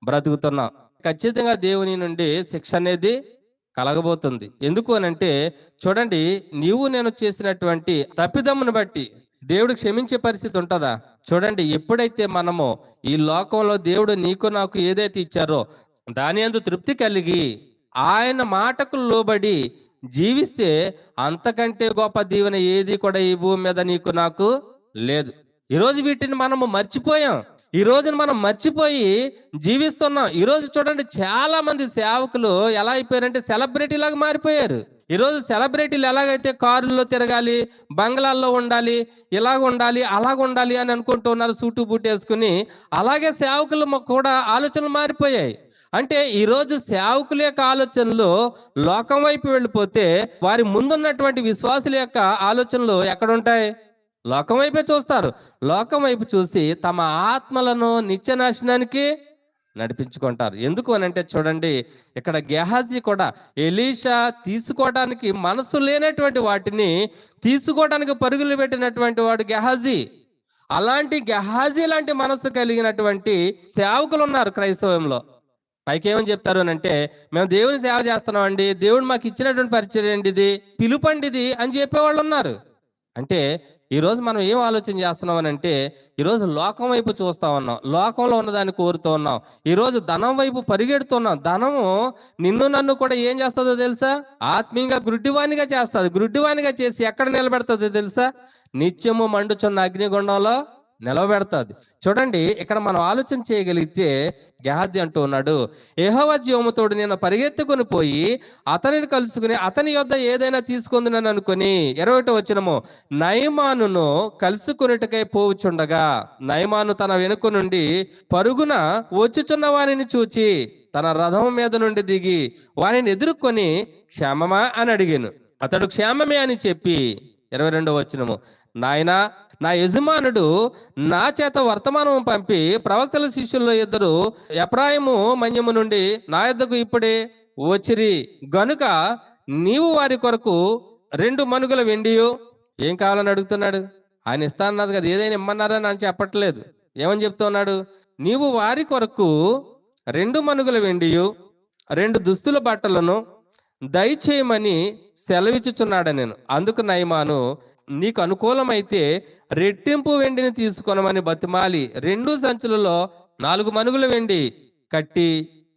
బ్రతుకుతున్నాం. ఖచ్చితంగా దేవుని నుండి శిక్ష అనేది కలగబోతుంది. ఎందుకు అనంటే చూడండి, నీవు నేను చేసినటువంటి తప్పిదమ్మును బట్టి దేవుడు క్షమించే పరిస్థితి ఉంటుందా? చూడండి, ఎప్పుడైతే మనము ఈ లోకంలో దేవుడు నీకు నాకు ఏదైతే ఇచ్చారో దాని యందు తృప్తి కలిగి ఆయన మాటకు లోబడి జీవిస్తే అంతకంటే గొప్ప దీవెన ఏది కూడా ఈ భూమి మీద నీకు నాకు లేదు. ఈరోజు వీటిని మనము మర్చిపోయాం. ఈ రోజున మనం మర్చిపోయి జీవిస్తున్నాం. ఈరోజు చూడండి, చాలా మంది సేవకులు ఎలా అయిపోయారంటే సెలబ్రిటీ లాగా మారిపోయారు. ఈరోజు సెలబ్రిటీలు ఎలాగైతే కారుల్లో తిరగాలి, బంగ్లాల్లో ఉండాలి, ఇలాగ ఉండాలి, అలాగ ఉండాలి అని అనుకుంటూ ఉన్నారు, సూటు బూట్ వేసుకుని. అలాగే సేవకులు కూడా ఆలోచనలు మారిపోయాయి. అంటే ఈరోజు సేవకుల యొక్క ఆలోచనలు లోకం వైపు వెళ్ళిపోతే వారి ముందున్నటువంటి విశ్వాసుల యొక్క ఆలోచనలు ఎక్కడుంటాయి? లోకం వైపే చూస్తారు. లోకం వైపు చూసి తమ ఆత్మలను నిత్య నాశనానికి నడిపించుకుంటారు. ఎందుకు అని అంటే చూడండి, ఇక్కడ గెహాజీ కూడా ఎలీషా తీసుకోవడానికి మనసు లేనటువంటి వాటిని తీసుకోవడానికి పరుగులు పెట్టినటువంటి వాడు గెహాజీ. అలాంటి గెహాజీ లాంటి మనసు కలిగినటువంటి సేవకులు ఉన్నారు క్రైస్తవంలో. పైకి ఏమని చెప్తారు అని అంటే, మేము దేవుని సేవ చేస్తున్నాం అండి, దేవుడు మాకు ఇచ్చినటువంటి పరిచయం అండి, ఇది పిలుపండి ఇది అని చెప్పేవాళ్ళు ఉన్నారు. అంటే ఈరోజు మనం ఏం ఆలోచన చేస్తున్నాం అని అంటే, ఈరోజు లోకం వైపు చూస్తా ఉన్నాం, లోకంలో ఉన్నదాన్ని కోరుతూ ఉన్నాం. ఈరోజు ధనం వైపు పరిగెడుతున్నాం. ధనము నిన్ను నన్ను కూడా ఏం చేస్తుందో తెలుసా? ఆత్మీయంగా గుడ్డివానిగా చేస్తుంది. గుడ్డివానిగా చేసి ఎక్కడ నిలబెడుతుందో తెలుసా? నిత్యము మండుచున్న అగ్నిగుండంలో నిలబెడుతుంది. చూడండి, ఇక్కడ మనం ఆలోచన చేయగలిగితే గెహాజీ అంటూ ఉన్నాడు, యెహోవా జీవముతోడు నేను పరిగెత్తుకొని పోయి అతనిని కలుసుకుని అతని యొద్ద ఏదైనా తీసుకుందునని అనుకుని 21వ వచనము, నయమానును కలుసుకునేటకై పోవుచుండగా నయమాను తన వెనుక నుండి పరుగున వచ్చుచున్న వారిని చూచి తన రథం మీద నుండి దిగి వారిని ఎదుర్కొని క్షేమమా అని అడిగాను. అతడు క్షేమమే అని చెప్పి 22వ వచనము, నాయనా నా యజమానుడు నా చేత వర్తమానం పంపి ప్రవక్తల శిష్యుల్లో ఇద్దరు ఎఫ్రాయిము మన్యము నుండి నా యొద్దకు ఇప్పుడే వచ్చిరి గనుక నీవు వారి కొరకు 2 మనుగుల వెండియు, ఏం కావాలని అడుగుతున్నాడు? ఆయన ఇస్తానన్నది కదా, ఏదైనా ఇమ్మన్నారని అని చెప్పట్లేదు. ఏమని చెప్తున్నాడు? నీవు వారి కొరకు 2 మనుగుల వెండియు 2 దుస్తుల బట్టలను దయచేయమని సెలవిచ్చుచున్నాడు. నేను అందుకు నయమాను, నీకు అనుకూలమైతే రెట్టింపు వెండిని తీసుకొనమని బతిమాలి 2 సంచులలో 4 మనుగుల వెండి కట్టి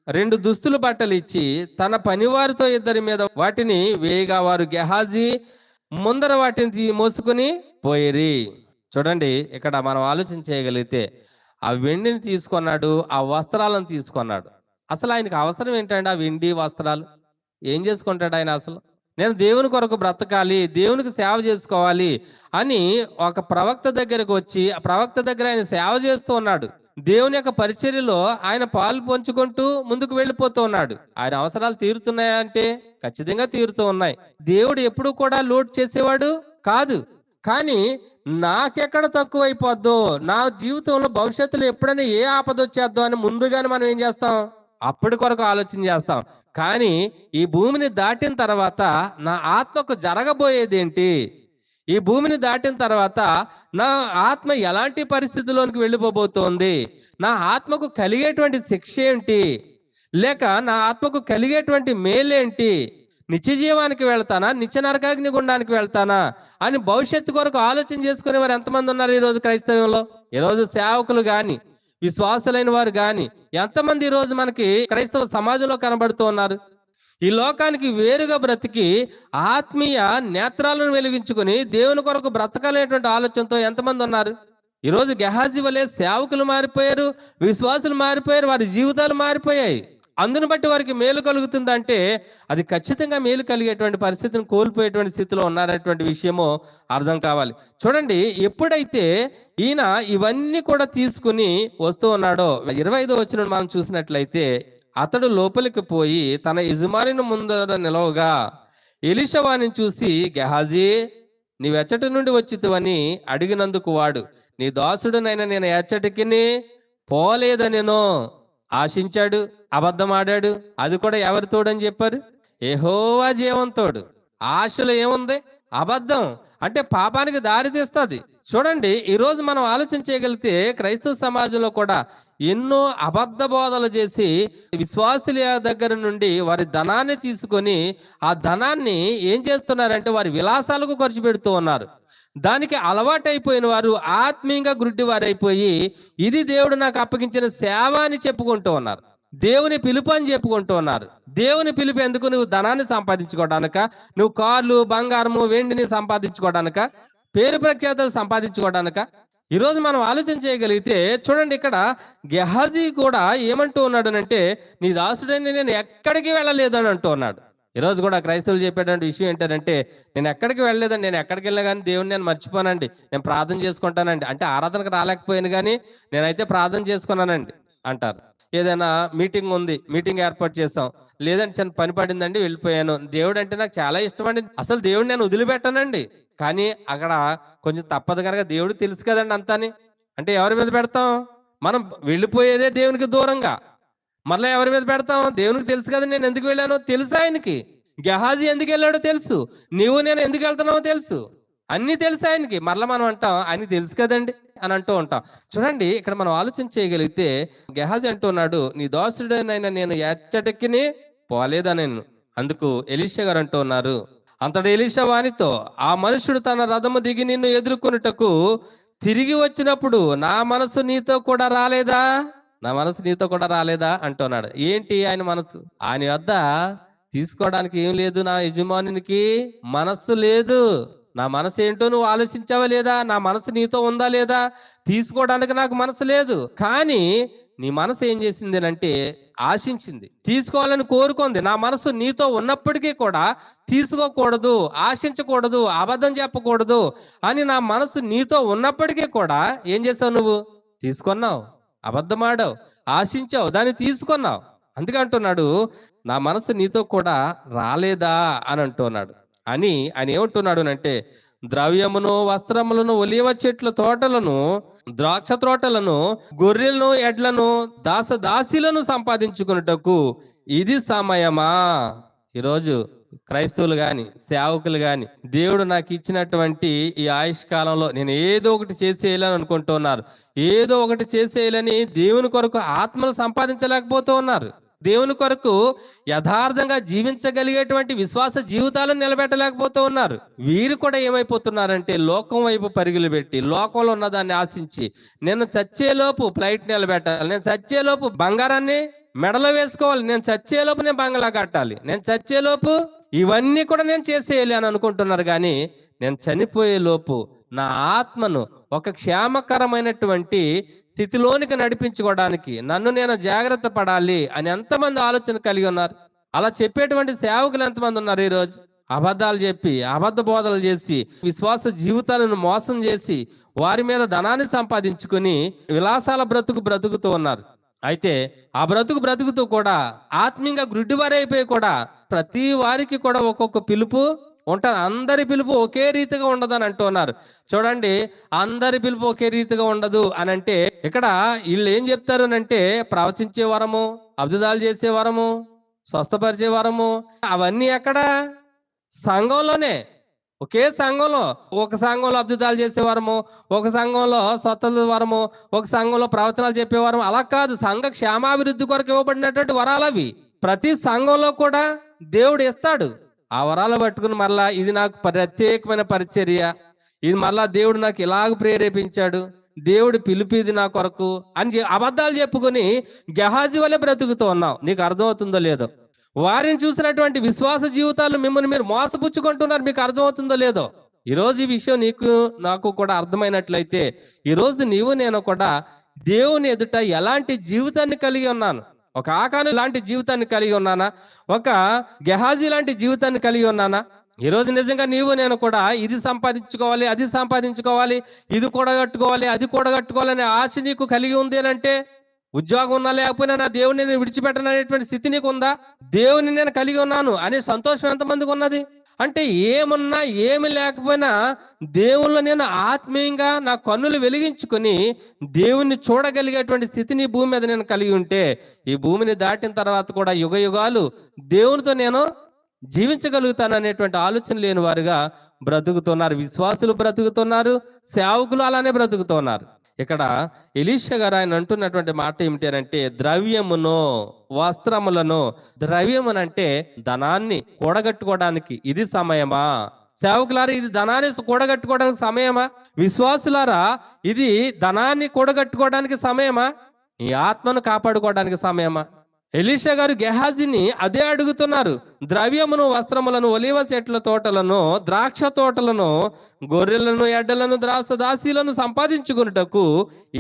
2 దుస్తుల బట్టలు ఇచ్చి తన పనివారితో 2 మీద వాటిని వేయగా వారు గెహాజీ ముందర వాటిని మోసుకుని పోయిరి. చూడండి, ఇక్కడ మనం ఆలోచన చేయగలిగితే ఆ వెండిని తీసుకున్నాడు, ఆ వస్త్రాలను తీసుకున్నాడు. అసలు ఆయనకు అవసరం ఏంటంటే ఆ వెండి వస్త్రాలు? ఏం చేసుకుంటాడు ఆయన? అసలు నేను దేవుని కొరకు బ్రతకాలి, దేవునికి సేవ చేసుకోవాలి అని ఒక ప్రవక్త దగ్గరకు వచ్చి ఆ ప్రవక్త దగ్గర ఆయన సేవ చేస్తూ ఉన్నాడు. దేవుని యొక్క పరిచర్యలో ఆయన పాలు పంచుకుంటూ ముందుకు వెళ్ళిపోతూ ఉన్నాడు. ఆయన అవసరాలు తీరుతున్నాయా అంటే ఖచ్చితంగా తీరుతూ ఉన్నాయి. దేవుడు ఎప్పుడు కూడా లోటు చేసేవాడు కాదు. కానీ నాకెక్కడ తక్కువైపోద్దో, నా జీవితంలో భవిష్యత్తులో ఎప్పుడైనా ఏ ఆపద వచ్చేద్దో అని ముందుగానే మనం ఏం చేస్తాం? అప్పటి కొరకు ఆలోచన చేస్తాం. కానీ ఈ భూమిని దాటిన తర్వాత నా ఆత్మకు జరగబోయేది ఏంటి? ఈ భూమిని దాటిన తర్వాత నా ఆత్మ ఎలాంటి పరిస్థితుల్లోనికి వెళ్ళిపోబోతోంది? నా ఆత్మకు కలిగేటువంటి శిక్ష ఏంటి? లేక నా ఆత్మకు కలిగేటువంటి మేలేంటి? నిత్య జీవానికి వెళ్తానా, నిత్య నరకాగ్ని గుండానికి వెళ్తానా అని భవిష్యత్తు కొరకు ఆలోచన చేసుకునే వారు ఎంతమంది ఉన్నారు ఈరోజు క్రైస్తవంలో? ఈరోజు సేవకులు కానీ విశ్వాసులైన వారు కానీ ఎంతమంది ఈరోజు మనకి క్రైస్తవ సమాజంలో కనబడుతూ ఉన్నారు? ఈ లోకానికి వేరుగా బ్రతికి ఆత్మీయ నేత్రాలను వెలిగించుకుని దేవుని కొరకు బ్రతకాలనేటువంటి ఆలోచనతో ఎంతమంది ఉన్నారు? ఈరోజు గెహాజీ వలె సేవకులు మారిపోయారు, విశ్వాసులు మారిపోయారు, వారి జీవితాలు మారిపోయాయి. అందును బట్టి వారికి మేలు కలుగుతుందంటే అది ఖచ్చితంగా మేలు కలిగేటువంటి పరిస్థితిని కోల్పోయేటువంటి స్థితిలో ఉన్నారనేటువంటి విషయము అర్థం కావాలి. చూడండి, ఎప్పుడైతే ఈయన ఇవన్నీ కూడా తీసుకుని వస్తూ ఉన్నాడో 25వ వచనం మనం చూసినట్లయితే, అతడు లోపలికి పోయి తన యజమానిని ముందర నిలవగా ఎలీషా వానిని చూసి, గెహాజీ నీవెచ్చటి నుండి వచ్చితివని అడిగినందుకు వాడు, నీ దాసుడునైనా నేను ఎచ్చటికి పోలేదనెను. ఆశించాడు, అబద్ధం ఆడాడు. అది కూడా ఎవరి తోడని చెప్పారు? యెహోవా జీవం తోడు. ఆశలో ఏముంది? అబద్ధం అంటే పాపానికి దారి తీస్తుంది. చూడండి, ఈరోజు మనం ఆలోచన చేయగలిగితే క్రైస్తవ సమాజంలో కూడా ఎన్నో అబద్ధ బోధలు చేసి విశ్వాసుల దగ్గర నుండి వారి ధనాన్ని తీసుకొని ఆ ధనాన్ని ఏం చేస్తున్నారంటే వారి విలాసాలకు ఖర్చు పెడుతూ ఉన్నారు. దానికి అలవాటైపోయిన వారు ఆత్మీయంగా గుడ్డి వారైపోయి ఇది దేవుడు నాకు అప్పగించిన సేవ అని చెప్పుకుంటూ ఉన్నారు. దేవుని పిలుపు అని చెప్పుకుంటూ ఉన్నారు. దేవుని పిలుపు ఎందుకు? నువ్వు ధనాన్ని సంపాదించుకోవడానిక? నువ్వు కార్లు, బంగారము, వెండిని సంపాదించుకోవడానిక? పేరు ప్రఖ్యాతలు సంపాదించుకోవడానిక? ఈరోజు మనం ఆలోచన చేయగలిగితే చూడండి, ఇక్కడ గెహాజీ కూడా ఏమంటూ ఉన్నాడు అంటే, నీ దాసుడని నేను ఎక్కడికి వెళ్ళలేదు అని అంటూ ఉన్నాడు. ఈరోజు కూడా క్రైస్తవులు చెప్పేటువంటి విషయం ఏంటంటే, నేను ఎక్కడికి వెళ్ళలేదండి, నేను ఎక్కడికి వెళ్ళినా కానీ దేవుని నేను మర్చిపోనండి, నేను ప్రార్థన చేసుకుంటానండి. అంటే ఆరాధనకు రాలేకపోయాను కానీ నేనైతే ప్రార్థన చేసుకున్నానండి అంటారు. ఏదైనా మీటింగ్ ఉంది, మీటింగ్ ఏర్పాటు చేస్తాం, లేదంటే చిన్న పని పడిందండి వెళ్ళిపోయాను. దేవుడు అంటే నాకు చాలా ఇష్టం అండి, అసలు దేవుడు నేను వదిలిపెట్టానండి. కానీ అక్కడ కొంచెం తప్పదు కనుక దేవుడు తెలుసు కదండి అంతాని. అంటే ఎవరి మీద పెడతాం? మనం వెళ్ళిపోయేదే దేవునికి దూరంగా, మళ్ళీ ఎవరి మీద పెడతాం? దేవునికి తెలుసు కదా నేను ఎందుకు వెళ్ళానో తెలుసు ఆయనకి. గెహాజీ ఎందుకు వెళ్ళాడో తెలుసు, నీవు నేను ఎందుకు వెళ్తున్నావో తెలుసు, అన్నీ తెలుసు ఆయనకి. మరలా మనం అంటాం ఆయనకి తెలుసు కదండి అని అంటూ ఉంటాం. చూడండి, ఇక్కడ మనం ఆలోచన చేయగలిగితే గెహాజీ అంటున్నాడు, నీ దాసుడనైనా నేను ఎచ్చటికిని పోలేదా నేను. అందుకు ఎలీషా గారు అంటూ ఉన్నారు, అంతటి ఎలీషా వానితో, ఆ మనుషుడు తన రథము దిగి నిన్ను ఎదుర్కొనుటకు తిరిగి వచ్చినప్పుడు నా మనసు నీతో కూడా రాలేదా? నా మనసు నీతో కూడా రాలేదా అంటున్నాడు. ఏంటి ఆయన మనసు? ఆయన వద్ద తీసుకోవడానికి ఏం లేదు. నా యజమానునికి మనస్సు లేదు. నా మనసు ఏంటో నువ్వు ఆలోచించావా లేదా? నా మనసు నీతో ఉందా లేదా? తీసుకోవడానికి నాకు మనసు లేదు. కానీ నీ మనసు ఏం చేసింది అంటే ఆశించింది, తీసుకోవాలని కోరుకుంది. నా మనసు నీతో ఉన్నప్పటికీ కూడా తీసుకోకూడదు, ఆశించకూడదు, అబద్ధం చెప్పకూడదు అని నా మనసు నీతో ఉన్నప్పటికీ కూడా ఏం చేసావు? నువ్వు తీసుకున్నావు, అబద్ధమాడావు, ఆశించావు, దాన్ని తీసుకున్నావు. అందుకే అంటున్నాడు, నా మనసు నీతో కూడా రాలేదా అని అంటున్నాడు. అని ఆయన ఏమంటున్నాడు అంటే, ద్రవ్యమును, వస్త్రములను, ఒలివ చెట్ల తోటలను, ద్రాక్ష తోటలను, గొర్రెలను, ఎడ్లను, దాసదాసీలను సంపాదించుకున్నటకు ఇది సమయమా? ఈరోజు క్రైస్తవులు గాని, సేవకులు గాని, దేవుడు నాకు ఇచ్చినటువంటి ఈ ఆయుష్ కాలంలో నేను ఏదో ఒకటి చేసేయాలని అనుకుంటున్నారు. ఏదో ఒకటి చేసేయాలని దేవుని కొరకు ఆత్మలు సంపాదించలేకపోతూ ఉన్నారు. దేవుని కొరకు యథార్థంగా జీవించగలిగేటువంటి విశ్వాస జీవితాలను నిలబెట్టలేకపోతూ ఉన్నారు. వీరు కూడా ఏమైపోతున్నారంటే లోకం వైపు పరుగులు పెట్టి, లోకంలో ఉన్నదాన్ని ఆశించి, నేను చచ్చేలోపు ఫ్లైట్ నిలబెట్టాలి, నేను చచ్చేలోపు బంగారాన్ని మెడలో వేసుకోవాలి, నేను చచ్చేలోపు నేను బంగ్లా కట్టాలి, నేను చచ్చేలోపు ఇవన్నీ కూడా నేను చేసేయాలి అని అనుకుంటున్నారు. కానీ నేను చనిపోయే లోపు నా ఆత్మను ఒక క్షేమకరమైనటువంటి స్థితిలోనికి నడిపించుకోవడానికి నన్ను నేను జాగ్రత్త పడాలి అని ఎంతమంది ఆలోచన కలిగి ఉన్నారు? అలా చెప్పేటువంటి సేవకులు ఎంతమంది ఉన్నారు? ఈరోజు అబద్ధాలు చెప్పి, అబద్ధ బోధలు చేసి, విశ్వాస జీవితాలను మోసం చేసి, వారి మీద ధనాన్ని సంపాదించుకుని విలాసాల బ్రతుకుతూ ఉన్నారు. అయితే ఆ బ్రతుకుతూ కూడా ఆత్మీయంగా గ్రుడ్డివారైపోయి కూడా ప్రతి వారికి కూడా ఒక్కొక్క పిలుపు ఉంటుంది. అందరి పిలుపు ఒకే రీతిగా ఉండదని అంటున్నారు. చూడండి, అందరి పిలుపు ఒకే రీతిగా ఉండదు అని అంటే ఇక్కడ వీళ్ళు ఏం చెప్తారు అంటే, ప్రవచించే వరము, అద్భుతాలు చేసే వరము, స్వస్థపరిచే వరము, అవన్నీ ఎక్కడ? సంఘంలోనే. ఒకే సంఘంలో, ఒక సంఘంలో అద్భుతాలు చేసేవారము, ఒక సంఘంలో స్వస్థత వరము, ఒక సంఘంలో ప్రవచనాలు చెప్పేవారము. అలా కాదు, సంఘ క్షేమాభివృద్ధి కొరకు ఇవ్వబడినటువంటి వరాలు అవి. ప్రతి సంఘంలో కూడా దేవుడు ఇస్తాడు. ఆ వరాలు పట్టుకుని మరలా ఇది నాకు ప్రత్యేకమైన పరిచర్య, ఇది మరలా దేవుడు నాకు ఇలాగ ప్రేరేపించాడు, దేవుడు పిలుపు ఇది నా కొరకు అని అబద్ధాలు చెప్పుకొని గెహాజీ వల్లే బ్రతుకుతూ ఉన్నావు. నీకు అర్థమవుతుందో లేదో? వారిని చూసినటువంటి విశ్వాస జీవితాలు మిమ్మల్ని మీరు మోసపుచ్చుకుంటున్నారు. మీకు అర్థమవుతుందో లేదో? ఈరోజు ఈ విషయం నీకు నాకు కూడా అర్థమైనట్లయితే, ఈరోజు నీవు నేను కూడా దేవుని ఎదుట ఎలాంటి జీవితాన్ని కలిగి ఉన్నాను? ఒక ఆకాను లాంటి జీవితాన్ని కలిగి ఉన్నానా? ఒక గెహాజీ లాంటి జీవితాన్ని కలిగి ఉన్నానా? ఈరోజు నిజంగా నీవు నేను కూడా ఇది సంపాదించుకోవాలి, అది సంపాదించుకోవాలి, ఇది కూడగట్టుకోవాలి, అది కూడగట్టుకోవాలి అనే ఆశ నీకు కలిగి ఉంది అని అంటే, ఉద్యోగం ఉన్నా లేకపోయినా నా దేవుని నేను విడిచిపెట్టను అనేటువంటి స్థితి నీకు ఉందా? దేవుని నేను కలిగి ఉన్నాను అనే సంతోషం ఎంతమందికి ఉన్నది? అంటే ఏమున్నా ఏమి లేకపోయినా దేవుళ్ళు నేను ఆత్మీయంగా నా కన్నులు వెలిగించుకొని దేవుణ్ణి చూడగలిగేటువంటి స్థితిని భూమి మీద నేను కలిగి ఉంటే, ఈ భూమిని దాటిన తర్వాత కూడా యుగ యుగాలు దేవునితో నేను జీవించగలుగుతాను అనేటువంటి ఆలోచన లేని వారుగా బ్రతుకుతున్నారు, విశ్వాసులు బ్రతుకుతున్నారు, సేవకులు అలానే బ్రతుకుతున్నారు. ఇక్కడ ఎలీషా గారు ఆయన అంటున్నటువంటి మాట ఏమిటి అంటే, ద్రవ్యమును వస్త్రములను, ద్రవ్యమునంటే ధనాన్ని కూడగట్టుకోవడానికి ఇది సమయమా? సేవకులారా, ఇది ధనాన్ని కూడగట్టుకోవడానికి సమయమా? విశ్వాసులారా, ఇది ధనాన్ని కూడగట్టుకోవడానికి సమయమా? ఈ ఆత్మను కాపాడుకోవడానికి సమయమా? ఎలీషా గారు గెహాజీని అదే అడుగుతున్నారు. ద్రవ్యమును వస్త్రములను, ఒలీవ చెట్ల తోటలను, ద్రాక్ష తోటలను, గొర్రెలను, ఎడ్డలను, దాసీలను సంపాదించుకున్నటకు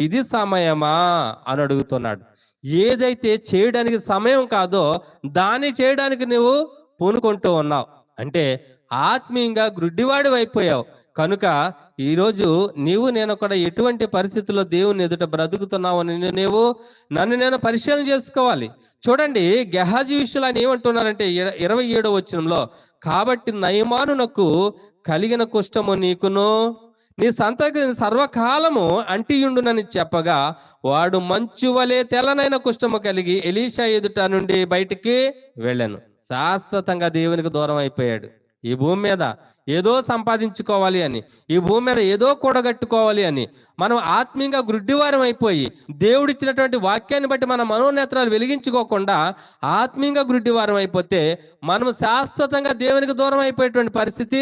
ఇది సమయమా అని అడుగుతున్నాడు. ఏదైతే చేయడానికి సమయం కాదో దాన్ని చేయడానికి నువ్వు పూనుకుంటూ ఉన్నావు అంటే ఆత్మీయంగా గ్రుడ్డివాడి అయిపోయావు. కనుక ఈరోజు నేను కూడా ఎటువంటి పరిస్థితుల్లో దేవుని ఎదుట బ్రతుకుతున్నావు అని నన్ను నేను పరిశీలన చేసుకోవాలి. చూడండి, గెహాజీ విషయంలో ఆయన ఏమంటున్నారంటే 27వ వచనంలో, కాబట్టి నయమానునకు కలిగిన కుష్టము నీకును నీ సంతతి సర్వకాలము అంటియుండునని చెప్పగా, వాడు మంచు వలె తెల్లనైన కుష్టము కలిగి ఎలీషా ఎదుట నుండి బయటికి వెళ్ళాను. శాశ్వతంగా దేవునికి దూరం అయిపోయాడు. ఈ భూమి మీద ఏదో సంపాదించుకోవాలి అని, ఈ భూమి మీద ఏదో కూడగట్టుకోవాలి అని మనం ఆత్మీయంగా గ్రుడ్డివారం అయిపోయి, దేవుడిచ్చినటువంటి వాక్యాన్ని బట్టి మన మనోనేత్రాలు వెలిగించుకోకుండా ఆత్మీయంగా గ్రుడ్డివారం అయిపోతే మనం శాశ్వతంగా దేవునికి దూరం అయిపోయేటువంటి పరిస్థితి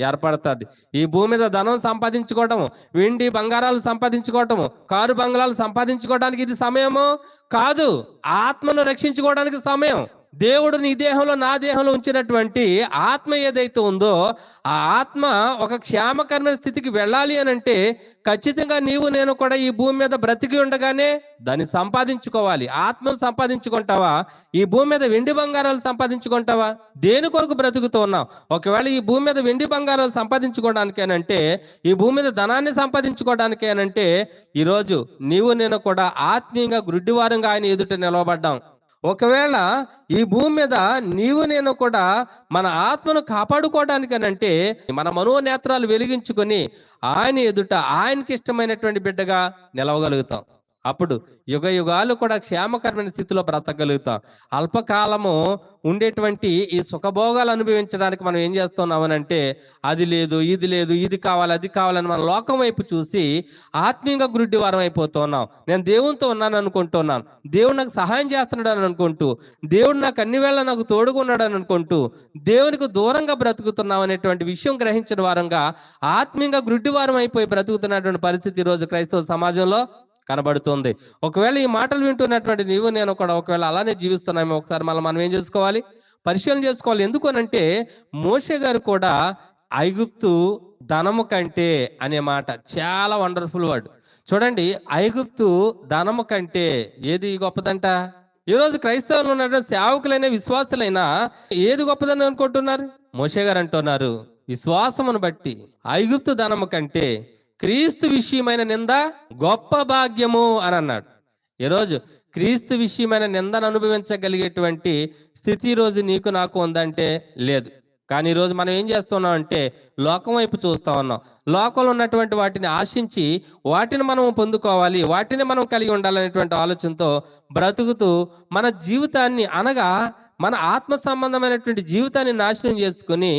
ఏర్పడుతుంది. ఈ భూమి మీద ధనం సంపాదించుకోవటము, వెండి బంగారాలు సంపాదించుకోవటము, కారు బంగ్లాలు సంపాదించుకోవడానికి ఇది సమయము కాదు. ఆత్మను రక్షించుకోవడానికి సమయం. దేవుడు నీ దేహంలో, నా దేహంలో ఉంచినటువంటి ఆత్మ ఏదైతే ఉందో ఆ ఆత్మ ఒక క్షేమకరమైన స్థితికి వెళ్ళాలి అని అంటే ఖచ్చితంగా నేను కూడా ఈ భూమి మీద బ్రతికి ఉండగానే దాన్ని సంపాదించుకోవాలి. ఆత్మను సంపాదించుకుంటావా? ఈ భూమి మీద వెండి బంగారాలు సంపాదించుకుంటావా? దేని కొరకు బ్రతుకుతూ ఉన్నావు? ఒకవేళ ఈ భూమి మీద వెండి బంగారాలు సంపాదించుకోవడానికేనంటే, ఈ భూమి మీద ధనాన్ని సంపాదించుకోవడానికేనంటే ఈరోజు నేను కూడా ఆత్మీయంగా గ్రుడ్డివారంగా ఆయన ఎదుట నిలవబడ్డాం. ఒకవేళ ఈ భూమి మీద నేను కూడా మన ఆత్మను కాపాడుకోవడానికనంటే మన మనోనేత్రాలు వెలిగించుకొని ఆయన ఎదుట ఆయనకి ఇష్టమైనటువంటి బిడ్డగా నిలవగలుగుతాం. అప్పుడు యుగ యుగాలు కూడా క్షేమకరమైన స్థితిలో బ్రతకగలుగుతాం. అల్పకాలము ఉండేటువంటి ఈ సుఖభోగాలు అనుభవించడానికి మనం ఏం చేస్తున్నామనంటే, అది లేదు, ఇది లేదు, ఇది కావాలి, అది కావాలని మన లోకం వైపు చూసి ఆత్మీయంగా గురుడ్డివారం అయిపోతున్నాం. నేను దేవునితో ఉన్నాను అనుకుంటున్నాను, దేవుడు నాకు సహాయం చేస్తున్నాడు అని అనుకుంటూ, దేవుడు నాకు అన్ని వేళ నాకు తోడుగా ఉన్నాడు అని అనుకుంటూ దేవునికి దూరంగా బ్రతుకుతున్నాం అనేటువంటి విషయం గ్రహించిన వారంగా ఆత్మీయంగా గురుడ్డివారం అయిపోయి బ్రతుకుతున్నటువంటి పరిస్థితి ఈరోజు క్రైస్తవ సమాజంలో కనబడుతుంది. ఒకవేళ ఈ మాటలు వింటున్నటువంటి నేను కూడా ఒకవేళ అలానే జీవిస్తున్నామో ఒకసారి మనం ఏం చేసుకోవాలి? పరిశీలన చేసుకోవాలి. ఎందుకు అనంటే మోషే గారు కూడా ఐగుప్తు ధనము కంటే అనే మాట చాలా వండర్ఫుల్ వర్డ్. చూడండి, ఐగుప్తు ధనము కంటే ఏది గొప్పదంట? ఈరోజు క్రైస్తవులు ఉన్నటువంటి సేవకులైన విశ్వాసులైనా ఏది గొప్పదని అనుకుంటున్నారు? మోషే గారు అంటున్నారు, విశ్వాసమును బట్టి ఐగుప్తు ధనము కంటే క్రీస్తు విషయమైన నింద గొప్ప భాగ్యము అని అన్నాడు. ఈరోజు క్రీస్తు విషయమైన నిందను అనుభవించగలిగేటువంటి స్థితి ఈరోజు నీకు నాకు ఉందంటే లేదు. కానీ ఈరోజు మనం ఏం చేస్తున్నాం అంటే లోకం వైపు చూస్తూ ఉన్నాం. లోకంలో ఉన్నటువంటి వాటిని ఆశించి వాటిని మనం పొందుకోవాలి, వాటిని మనం కలిగి ఉండాలనేటువంటి ఆలోచనతో బ్రతుకుతూ మన జీవితాన్ని, అనగా మన ఆత్మ సంబంధమైనటువంటి జీవితాన్ని నాశనం చేసుకుని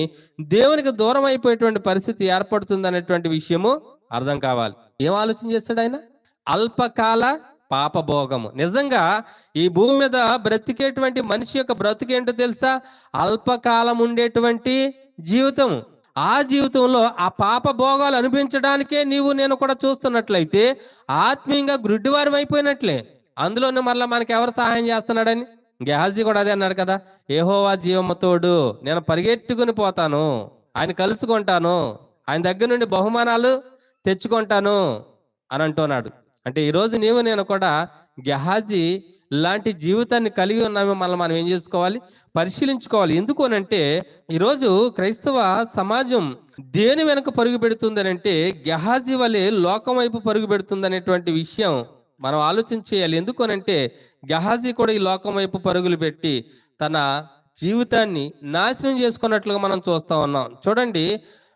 దేవునికి దూరం అయిపోయేటువంటి పరిస్థితి ఏర్పడుతుంది అనేటువంటి విషయము అర్థం కావాలి. ఏం ఆలోచన చేస్తాడు ఆయన? అల్పకాల పాపభోగము. నిజంగా ఈ భూమి మీద బ్రతికేటువంటి మనిషి యొక్క బ్రతికేంటో తెలుసా? అల్పకాలం ఉండేటువంటి జీవితం. ఆ జీవితంలో ఆ పాప భోగాలు అనిపించడానికే నేను కూడా చూస్తున్నట్లయితే ఆత్మీయంగా గుడ్డివారం అయిపోయినట్లే. అందులోనే మరలా మనకి ఎవరు సహాయం చేస్తున్నాడని గెహాజీ కూడా అదే అన్నాడు కదా, యెహోవా జీవము తోడు, నేను పరిగెట్టుకుని పోతాను, ఆయన కలుసుకుంటాను, ఆయన దగ్గర నుండి బహుమానాలు తెచ్చుకుంటాను అని అంటున్నాడు. అంటే ఈరోజు నేను కూడా గెహాజీ లాంటి జీవితాన్ని కలిగి ఉన్నామో మనం ఏం చేసుకోవాలి? పరిశీలించుకోవాలి. ఎందుకు అనంటే ఈరోజు క్రైస్తవ సమాజం దేని వెనక పరుగు పెడుతుంది అనంటే గెహాజీ వలె లోకం వైపు పరుగు పెడుతుంది అనేటువంటి విషయం మనం ఆలోచన చేయాలి. ఎందుకు అనంటే గెహాజీ కూడా ఈ లోకం వైపు పరుగులు పెట్టి తన జీవితాన్ని నాశనం చేసుకున్నట్లుగా మనం చూస్తా ఉన్నాం. చూడండి,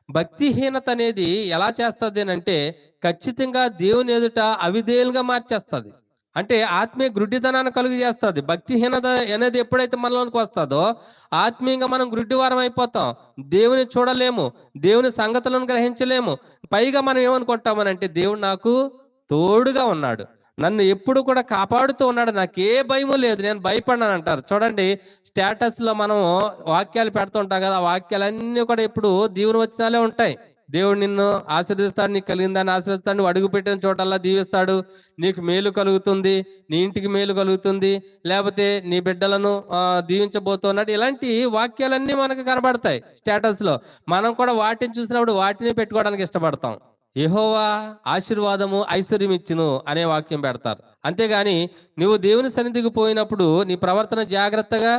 భక్తిహీనత అనేది ఎలా చేస్తుంది అంటే ఖచ్చితంగా దేవుని ఎదుట అవిధేయులుగా మార్చేస్తుంది. అంటే ఆత్మీయ గుడ్డితనాన్ని కలుగు చేస్తుంది. భక్తిహీనత అనేది ఎప్పుడైతే మనలోనికి వస్తుందో ఆత్మీయంగా మనం గుడ్డివారం అయిపోతాం. దేవుని చూడలేము, దేవుని సంగతులను గ్రహించలేము. పైగా మనం ఏమనుకుంటామనంటే దేవుడు నాకు తోడుగా ఉన్నాడు, నన్ను ఎప్పుడు కూడా కాపాడుతూ ఉన్నాడు, నాకు ఏ భయము లేదు, నేను భయపడినాను అంటారు. చూడండి, స్టేటస్లో మనం వాక్యాలు పెడుతుంటాం కదా, ఆ వాక్యాలన్నీ కూడా ఇప్పుడు దీవెన వచనాలే ఉంటాయి. దేవుడు నిన్ను ఆశీర్వదిస్తాడు, నీకు కలిగిన దాన్ని ఆశీర్వదిస్తాడు, నువ్వు అడుగు పెట్టిన చోటల్లా దీవిస్తాడు, నీకు మేలు కలుగుతుంది, నీ ఇంటికి మేలు కలుగుతుంది, లేకపోతే నీ బిడ్డలను దీవించబోతున్నాడు. ఇలాంటి వాక్యాలన్నీ మనకు కనబడతాయి స్టేటస్లో. మనం కూడా వాటిని చూసినప్పుడు వాటిని పెట్టుకోవడానికి ఇష్టపడతాం. యెహోవా ఆశీర్వాదము ఐశ్వర్యం ఇచ్చును అనే వాక్యం పెడతారు. అంతేగాని నువ్వు దేవుని సన్నిధికి పోయినప్పుడు నీ ప్రవర్తన జాగ్రత్తగా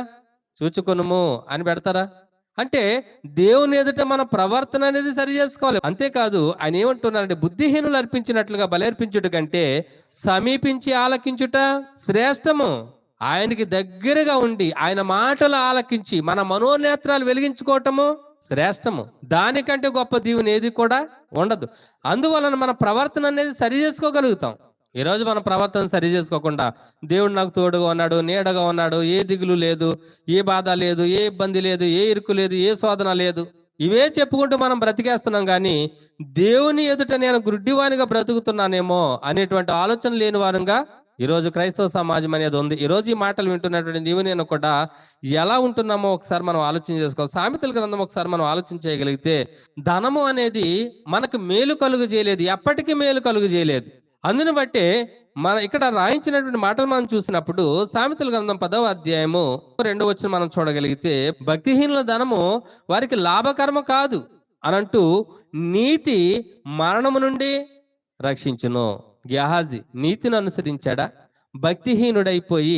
చూచుకొనుము అని పెడతారా? అంటే దేవుని ఎదుట మన ప్రవర్తన అనేది సరి చేసుకోవాలి. అంతేకాదు ఆయన ఏమంటున్నారంటే, బుద్ధిహీనులు అర్పించినట్లుగా బలర్పించుట కంటే సమీపించి ఆలకించుట శ్రేష్టము. ఆయనకి దగ్గరగా ఉండి ఆయన మాటలు ఆలకించి మన మనోనేత్రాలు వెలిగించుకోవటము శ్రేష్టము. దానికంటే గొప్ప దీవెన ఏది కూడా ఉండదు. అందువలన మన ప్రవర్తన అనేది సరి చేసుకోగలుగుతాం. ఈరోజు మన ప్రవర్తన సరి చేసుకోకుండా దేవుడు నాకు తోడుగా ఉన్నాడు, నీడగా ఉన్నాడు, ఏ దిగులు లేదు, ఏ బాధ లేదు, ఏ ఇబ్బంది లేదు, ఏ ఇరుకు లేదు, ఏ శోధన లేదు, ఇవే చెప్పుకుంటూ మనం బ్రతికేస్తున్నాం. కానీ దేవుని ఎదుట నేను గుడ్డివానిగా బ్రతుకుతున్నానేమో అనేటువంటి ఆలోచన లేని వారంగా ఈరోజు క్రైస్తవ సమాజం అనేది ఉంది. ఈరోజు ఈ మాటలు వింటున్నటువంటి నీవు నేను కూడా ఎలా ఉంటున్నామో ఒకసారి మనం ఆలోచన చేసుకోవాలి. సామెతల గ్రంథం ఒకసారి మనం ఆలోచన చేయగలిగితే, ధనము అనేది మనకు మేలు కలుగు చేయలేదు, ఎప్పటికీ మేలు కలుగు చేయలేదు. అందుని బట్టే మన ఇక్కడ రాయించినటువంటి మాటలు మనం చూసినప్పుడు సామెతల గ్రంథం 10వ అధ్యాయము 2వ వచనం మనం చూడగలిగితే, భక్తిహీనుల ధనము వారికి లాభకరమ కాదు అనంటూ నీతి మరణము నుండి రక్షించును. గెహాజీ నీతిని అనుసరించాడా? భక్తిహీనుడైపోయి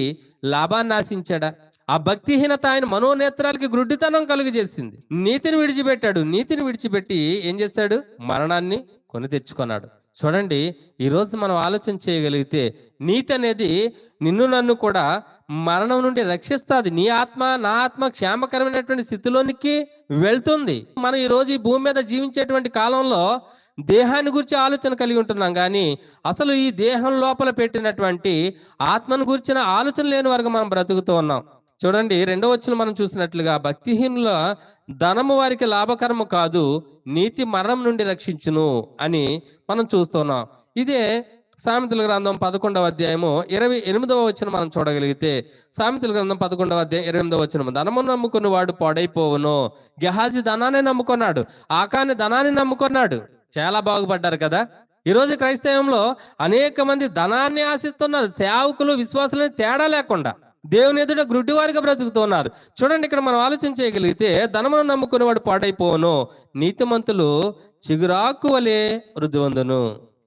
లాభాన్ని ఆశించాడా? ఆ భక్తిహీనత ఆయన మనోనేత్రాలకి గుడ్డితనం కలుగు చేసింది. నీతిని విడిచిపెట్టాడు. నీతిని విడిచిపెట్టి ఏం చేశాడు? మరణాన్ని కొని తెచ్చుకున్నాడు. చూడండి, ఈరోజు మనం ఆలోచన చేయగలిగితే నీతి అనేది నిన్ను నన్ను కూడా మరణం నుండి రక్షిస్తుంది. నీ ఆత్మ నా ఆత్మ క్షేమకరమైనటువంటి స్థితిలోనికి వెళ్తుంది. మనం ఈరోజు ఈ భూమి మీద జీవించేటువంటి కాలంలో దేహాన్ని గురించి ఆలోచన కలిగి ఉంటున్నాం, కానీ అసలు ఈ దేహం లోపల పెట్టినటువంటి ఆత్మను గురించిన ఆలోచన లేని వరకు మనం బ్రతుకుతూ ఉన్నాం. చూడండి, 2వ వచనం మనం చూసినట్లుగా, భక్తిహీనుల ధనము వారికి లాభకరము కాదు, నీతి మరణం నుండి రక్షించును అని మనం చూస్తున్నాం. ఇదే సామెతల గ్రంథం 11వ అధ్యాయము 28వ వచనం మనం చూడగలిగితే, సామెతల గ్రంథం 11వ అధ్యాయం 28వ వచనం, ధనము నమ్ముకుని వాడు పాడైపోవును. గెహాజీ ధనాన్ని నమ్ముకున్నాడు, ఆకాని ధనాన్ని నమ్ముకున్నాడు, చాలా బాగుపడ్డారు కదా. ఈరోజు క్రైస్తవంలో అనేక మంది ధనాన్ని ఆశిస్తున్నారు. సేవకులు విశ్వాసులని తేడా లేకుండా దేవుని ఎదుట గుడ్డివారిగా బ్రతుకుతున్నారు. చూడండి, ఇక్కడ మనం ఆలోచన చేయగలిగితే, ధనమును నమ్ముకుని వాడు పాడైపోవును, నీతిమంతులు చిగురాకు వలె వృద్ధివందును.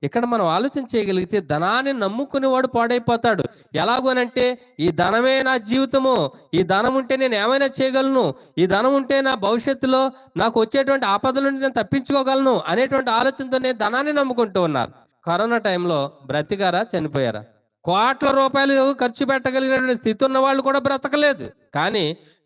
ఇక్కడ మనం ఆలోచన చేయగలిగితే ధనాన్ని నమ్ముకుని వాడు పాడైపోతాడు. ఎలాగోనంటే, ఈ ధనమే నా జీవితము, ఈ ధనం ఉంటే నేను ఏమైనా చేయగలను, ఈ ధనం ఉంటే నా భవిష్యత్తులో నాకు వచ్చేటువంటి ఆపదల నుండి నేను తప్పించుకోగలను అనేటువంటి ఆలోచనతోనే ధనాన్ని నమ్ముకుంటూ ఉన్నారు. కరోనా టైంలో బ్రతికారా, చనిపోయారా? కోట్ల రూపాయలు ఖర్చు పెట్టగలిగినటువంటి స్థితి ఉన్న వాళ్ళు కూడా బ్రతకలేదు. కానీ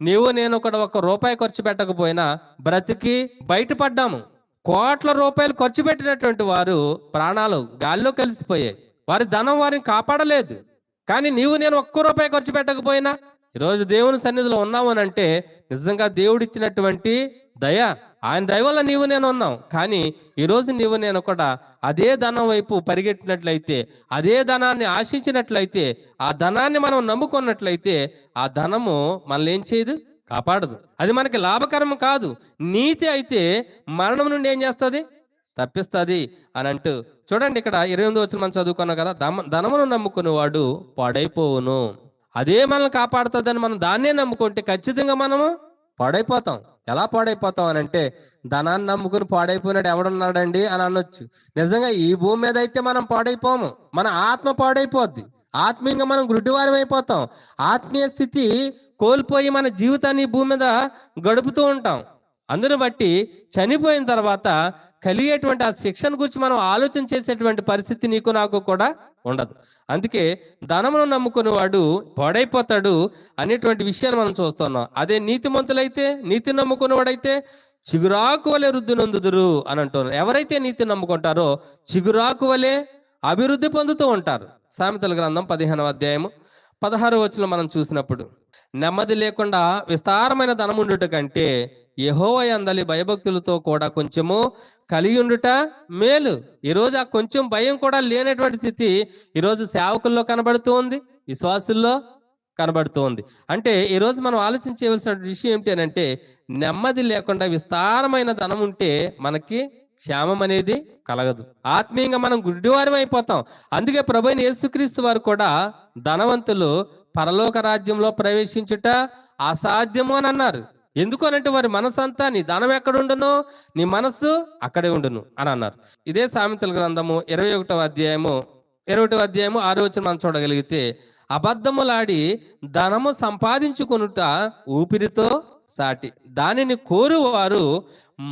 నీవు నేను కూడా 1 రూపాయి ఖర్చు పెట్టకపోయినా బ్రతికి బయటపడ్డాము. కోట్ల రూపాయలు ఖర్చు పెట్టినటువంటి వారు ప్రాణాలు గాల్లో కలిసిపోయాయి. వారి ధనం వారిని కాపాడలేదు. కానీ నీవు నేను 1 రూపాయి ఖర్చు పెట్టకపోయినా ఈరోజు దేవుని సన్నిధిలో ఉన్నాము అని అంటే నిజంగా దేవుడిచ్చినటువంటి దయ, ఆయన దయ వల్ల నీవు నేను ఉన్నాం. కానీ ఈరోజు నీవు నేను కూడా అదే ధనం వైపు పరిగెట్టినట్లయితే, అదే ధనాన్ని ఆశించినట్లయితే, ఆ ధనాన్ని మనం నమ్ముకున్నట్లయితే, ఆ ధనము మనల్ని ఏం చేయదు? కాపాడదు. అది మనకి లాభకరం కాదు. నీతి అయితే మరణం నుండి ఏం చేస్తుంది? తప్పిస్తుంది అని అంటూ చూడండి, ఇక్కడ 28వ వచనం మనం చదువుకున్నాం కదా, ధనమును నమ్ముకుని వాడు పాడైపోవును. అదే మనల్ని కాపాడుతుందని మనం దాన్నే నమ్ముకుంటే ఖచ్చితంగా మనము పాడైపోతాం. ఎలా పాడైపోతాం అని అంటే, ధనాన్ని నమ్ముకుని పాడైపోయినాడు ఎవడున్నాడండి అని అనొచ్చు. నిజంగా ఈ భూమి మీద అయితే మనం పాడైపోము, మన ఆత్మ పాడైపోద్ది. ఆత్మీయంగా మనం గుడ్డివారం అయిపోతాం. ఆత్మీయ స్థితి కోల్పోయి మన జీవితాన్ని భూమి మీద గడుపుతూ ఉంటాం. అందును బట్టి చనిపోయిన తర్వాత కలిగేటువంటి ఆ శిక్షణ గురించి మనం ఆలోచన చేసేటువంటి పరిస్థితి నీకు నాకు కూడా ఉండదు. అందుకే ధనమును నమ్ముకుని వాడు పాడైపోతాడు అనేటువంటి విషయాన్ని మనం చూస్తున్నాం. అదే నీతిమంతులైతే, నీతి నమ్ముకుని వాడైతే చిగురాకు వలె వృద్ధి నొందుదురు అని అంటున్నారు. ఎవరైతే నీతి నమ్ముకుంటారో చిగురాకు వలె అభివృద్ధి పొందుతూ ఉంటారు. సామెతల గ్రంథం 15వ అధ్యాయము 16వ వచనం మనం చూసినప్పుడు, నెమ్మది లేకుండా విస్తారమైన ధనం ఉండుట కంటే యెహోవా యందలి భయభక్తులతో కూడా కొంచెము కలిగి ఉండుట మేలు. ఈరోజు ఆ కొంచెం భయం కూడా లేనటువంటి స్థితి ఈరోజు సేవకుల్లో కనబడుతూ ఉంది, విశ్వాసుల్లో కనబడుతూ ఉంది. అంటే ఈరోజు మనం ఆలోచించవలసిన విషయం ఏంటి అని అంటే, నెమ్మది లేకుండా విస్తారమైన ధనం ఉంటే మనకి క్షేమం అనేది కలగదు. ఆత్మీయంగా మనం గుడ్డివారం అయిపోతాం. అందుకే ప్రభువైన యేసుక్రీస్తు వారు కూడా ధనవంతులు పరలోక రాజ్యంలో ప్రవేశించుట అసాధ్యము అని అన్నారు. ఎందుకు అనంటే వారి మనసంతా నీ ధనం ఎక్కడుండునో నీ మనస్సు అక్కడే ఉండును అని అన్నారు. ఇదే సామెతల గ్రంథము 21వ అధ్యాయము 6వ వచనం మనం చూడగలిగితే, అబద్ధములాడి ధనము సంపాదించుకొనుట ఊపిరితో సాటి, దానిని కోరువారు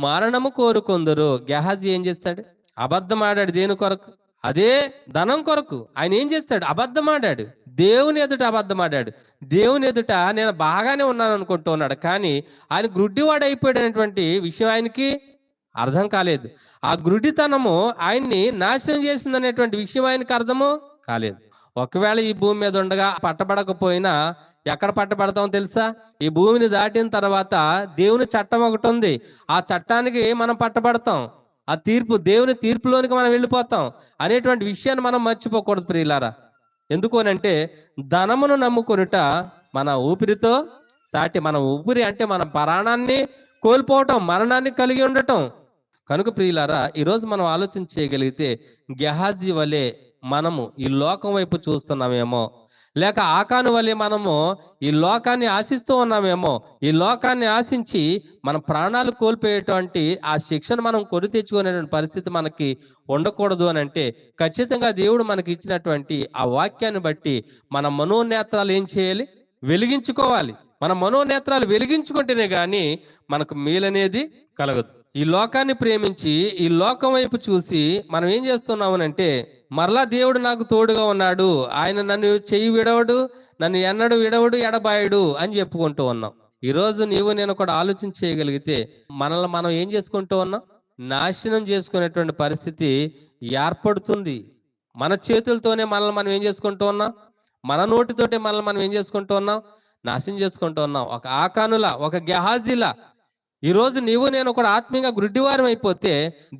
మరణము కోరుకొందరు. గెహాజీ ఏం చేస్తాడు? అబద్ధం ఆడాడు. దేని కొరకు? అదే ధనం కొరకు. ఆయన ఏం చేస్తాడు? అబద్ధం ఆడాడు. దేవుని ఎదుట అబద్ధం ఆడాడు. దేవుని ఎదుట నేను బాగానే ఉన్నాను అనుకుంటూ ఉన్నాడు. కానీ ఆయన గ్రుడ్డివాడు అయిపోయాడు అనేటువంటి విషయం ఆయనకి అర్థం కాలేదు. ఆ గ్రుడ్డితనము ఆయన్ని నాశనం చేసింది అనేటువంటి విషయం ఆయనకి అర్థము కాలేదు. ఒకవేళ ఈ భూమి మీద ఉండగా పట్టబడకపోయినా ఎక్కడ పట్టబడతామో తెలుసా? ఈ భూమిని దాటిన తర్వాత దేవుని చట్టం ఒకటి ఉంది. ఆ చట్టానికి మనం పట్టబడతాం. ఆ తీర్పు, దేవుని తీర్పులోనికి మనం వెళ్ళిపోతాం అనేటువంటి విషయాన్ని మనం మర్చిపోకూడదు ప్రియులారా. ఎందుకు అనంటే, ధనమును నమ్ముకొనుట మన ఊపిరితో సాటి. మన ఊపిరి అంటే మన ప్రాణాన్ని కోల్పోవటం, మరణాన్ని కలిగి ఉండటం. కనుక ప్రియులారా, ఈరోజు మనం ఆలోచన చేయగలిగితే గెహాజీ వలె మనము ఈ లోకం వైపు చూస్తున్నామేమో, లేక ఆకాను వలె మనము ఈ లోకాన్ని ఆశిస్తూ ఉన్నామేమో, ఈ లోకాన్ని ఆశించి మన ప్రాణాలు కోల్పోయేటువంటి ఆ శిక్షను మనం కొని తెచ్చుకునేటువంటి పరిస్థితి మనకి ఉండకూడదు అని అంటే, ఖచ్చితంగా దేవుడు మనకి ఇచ్చినటువంటి ఆ వాక్యాన్ని బట్టి మన మనోనేత్రాలు ఏం చేయాలి? వెలిగించుకోవాలి. మన మనోనేత్రాలు వెలిగించుకుంటేనే కానీ మనకు మేలనేది కలగదు. ఈ లోకాన్ని ప్రేమించి ఈ లోకం వైపు చూసి మనం ఏం చేస్తున్నామనంటే, మరలా దేవుడు నాకు తోడుగా ఉన్నాడు, ఆయన నన్ను చెయ్యి విడవడు, నన్ను ఎన్నడు విడవడు, ఎడబాయడు అని చెప్పుకుంటూ ఉన్నాం. ఈరోజు నీవు నేను కూడా ఆలోచన చేయగలిగితే మనల్ని మనం ఏం చేసుకుంటూ ఉన్నాం? నాశనం చేసుకునేటువంటి పరిస్థితి ఏర్పడుతుంది. మన చేతులతోనే మనల్ని మనం ఏం చేసుకుంటూ ఉన్నాం? మన నోటితోటే మనల్ని మనం ఏం చేసుకుంటూ ఉన్నాం? నాశనం చేసుకుంటూ ఉన్నాం. ఒక ఆకానులా, ఒక గెహాజీలా ఈరోజు నీవు నేను కూడా ఆత్మీయంగా గుడ్డివారం అయిపోతే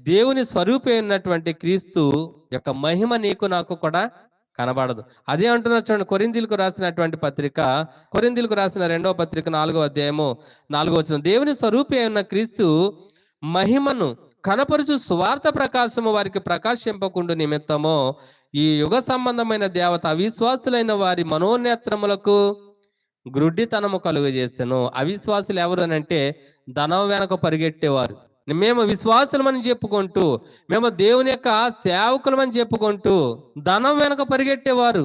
దేవుని స్వరూపే ఉన్నటువంటి క్రీస్తు యొక్క మహిమ నీకు నాకు కూడా కనబడదు. అదే అంటున్నారు చూడండి, కొరింథీయులకు రాసినటువంటి పత్రిక, కొరింథీయులకు రాసిన 2వ పత్రిక 4వ అధ్యాయము 4వ వచనం, దేవుని స్వరూపే ఉన్న క్రీస్తు మహిమను కనపరుచు సువార్త ప్రకాశము వారికి ప్రకాశింపకుండు నిమిత్తము ఈ యుగ సంబంధమైన దేవత అవిశ్వాసులైన వారి మనోనేత్రములకు గ్రుడ్డితనము కలుగజేసెను. అవిశ్వాసులు ఎవరు అని అంటే, ధనం వెనక పరిగెట్టేవారు. మేము విశ్వాసులమని చెప్పుకుంటూ, మేము దేవుని యొక్క సేవకులమని చెప్పుకుంటూ ధనం వెనక పరిగెట్టేవారు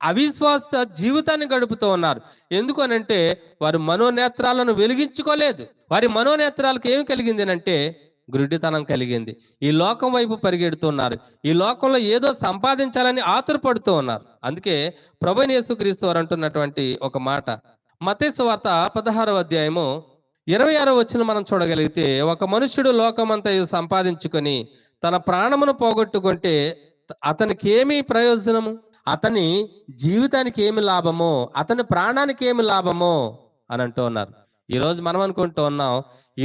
అవిశ్వాస జీవితాన్ని గడుపుతూ ఉన్నారు. ఎందుకు అనంటే, వారి మనోనేత్రాలను వెలిగించుకోలేదు. వారి మనోనేత్రాలకు ఏమి కలిగింది అంటే, గ్రుడ్డితనం కలిగింది. ఈ లోకం వైపు పరిగెడుతున్నారు. ఈ లోకంలో ఏదో సంపాదించాలని ఆతురపడుతూ ఉన్నారు. అందుకే ప్రభువైన యేసుక్రీస్తు వారు అంటున్నటువంటి ఒక మాట, మత్తయి సువార్త 16వ అధ్యాయము 26వ వచనం మనం చూడగలిగితే, ఒక మనుష్యుడు లోకమంతయు సంపాదించుకొని తన ప్రాణమును పోగొట్టుకుంటే అతనికి ఏమి ప్రయోజనము? అతని జీవితానికి ఏమి లాభమో, అతని ప్రాణానికి ఏమి లాభమో అని అంటూ ఉన్నారు. ఈరోజు మనం అనుకుంటూ ఉన్నాం,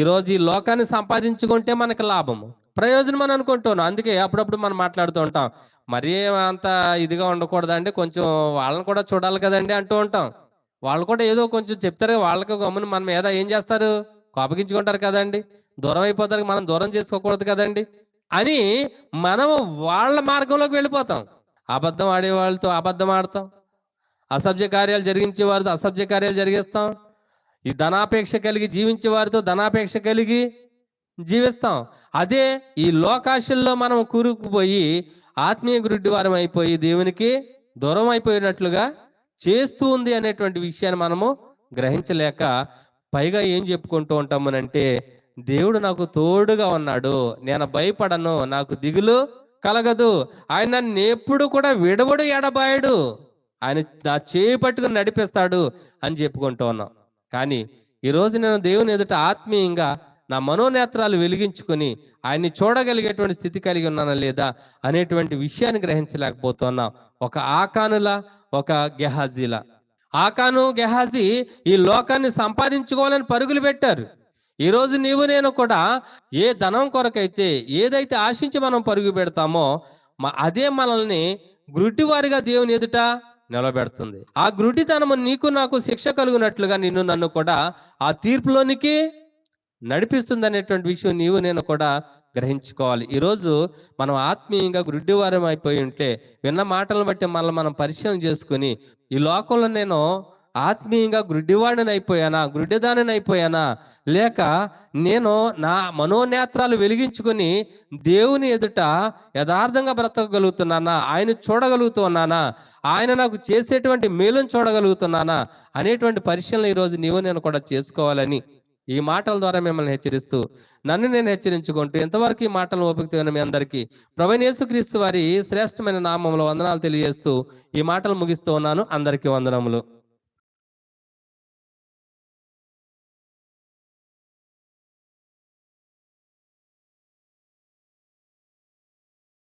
ఈరోజు ఈ లోకాన్ని సంపాదించుకుంటే మనకు లాభము, ప్రయోజనం అని అనుకుంటున్నాం. అందుకే అప్పుడప్పుడు మనం మాట్లాడుతూ ఉంటాం, మరీ అంత ఇదిగా ఉండకూడదండి, కొంచెం వాళ్ళని కూడా చూడాలి కదండి అంటూ ఉంటాం. వాళ్ళు కూడా ఏదో కొంచెం చెప్తారు, వాళ్ళకి గమ్మున మనం ఏదో ఏం చేస్తారు, కోపగించుకుంటారు కదండి, దూరం అయిపోతారు, మనం దూరం చేసుకోకూడదు కదండి అని మనం వాళ్ళ మార్గంలోకి వెళ్ళిపోతాం. అబద్ధం ఆడే వాళ్ళతో అబద్ధం ఆడతాం, అసభ్య కార్యాలు జరిగించే వారితో అసభ్య కార్యాలు జరిగిస్తాం, ఈ ధనాపేక్ష కలిగి జీవించే వారితో ధనాపేక్ష కలిగి జీవిస్తాం. అదే ఈ లోకాశల్లో మనం కూరుకుపోయి ఆత్మీయ గుడ్డివారం అయిపోయి దేవునికి దూరం అయిపోయినట్లుగా చేస్తూ ఉంది అనేటువంటి విషయాన్ని మనము గ్రహించలేక పైగా ఏం చెప్పుకుంటూ ఉంటామనంటే, దేవుడు నాకు తోడుగా ఉన్నాడు, నేను భయపడను, నాకు దిగులు కలగదు, ఆయన నన్ను ఎప్పుడు కూడా విడవడు, ఎడబాయడు, ఆయన నా చేయి పట్టుకుని నడిపిస్తాడు అని చెప్పుకుంటూ ఉన్నాం. కానీ ఈరోజు నేను దేవుని ఎదుట ఆత్మీయంగా నా మనోనేత్రాలు వెలిగించుకొని ఆయన్ని చూడగలిగేటువంటి స్థితి కలిగి ఉన్నానా లేదా అనేటువంటి విషయాన్ని గ్రహించలేకపోతున్నాం. ఒక ఆకానులా, ఒక గెహాజీలా. ఆకాను, గెహాజీ ఈ లోకాన్ని సంపాదించుకోవాలని పరుగులు పెట్టారు. ఈరోజు నీవు నేను కూడా ఏ ధనం కొరకైతే ఏదైతే ఆశించి మనం పరుగు పెడతామో అదే మనల్ని గ్రుడ్డివారిగా దేవుని ఎదుట నిలబెడుతుంది. ఆ గ్రుడ్డితనము నీకు నాకు శిక్ష కలుగునట్లుగా నిన్ను నన్ను కూడా ఆ తీర్పులోనికి నడిపిస్తుంది అనేటువంటి విషయం నీవు నేను కూడా గ్రహించుకోవాలి. ఈరోజు మనం ఆత్మీయంగా గ్రుడ్డివారం అయిపోయి ఉంటే విన్న మాటలను బట్టి మనల్ని మనం పరిశీలన చేసుకుని, ఈ లోకంలో నేను ఆత్మీయంగా గ్రుడ్డివాడిని అయిపోయానా, గ్రుడ్డిదానిని అయిపోయానా, లేక నేను నా మనోనేత్రాలు వెలిగించుకుని దేవుని ఎదుట యథార్థంగా బ్రతకగలుగుతున్నానా, ఆయన చూడగలుగుతున్నానా, ఆయన నాకు చేసేటువంటి మేలును చూడగలుగుతున్నానా అనేటువంటి పరిశీలన ఈరోజు నీవు నేను కూడా చేసుకోవాలని ఈ మాటల ద్వారా మిమ్మల్ని హెచ్చరిస్తూ నన్ను నేను హెచ్చరించుకుంటూ ఎంతవరకు ఈ మాటలను ఓపిక మీ అందరికీ ప్రభువైన యేసుక్రీస్తు వారి శ్రేష్టమైన నామములో వందనాలు తెలియజేస్తూ ఈ మాటలు ముగిస్తూ ఉన్నాను. అందరికీ వందనములు.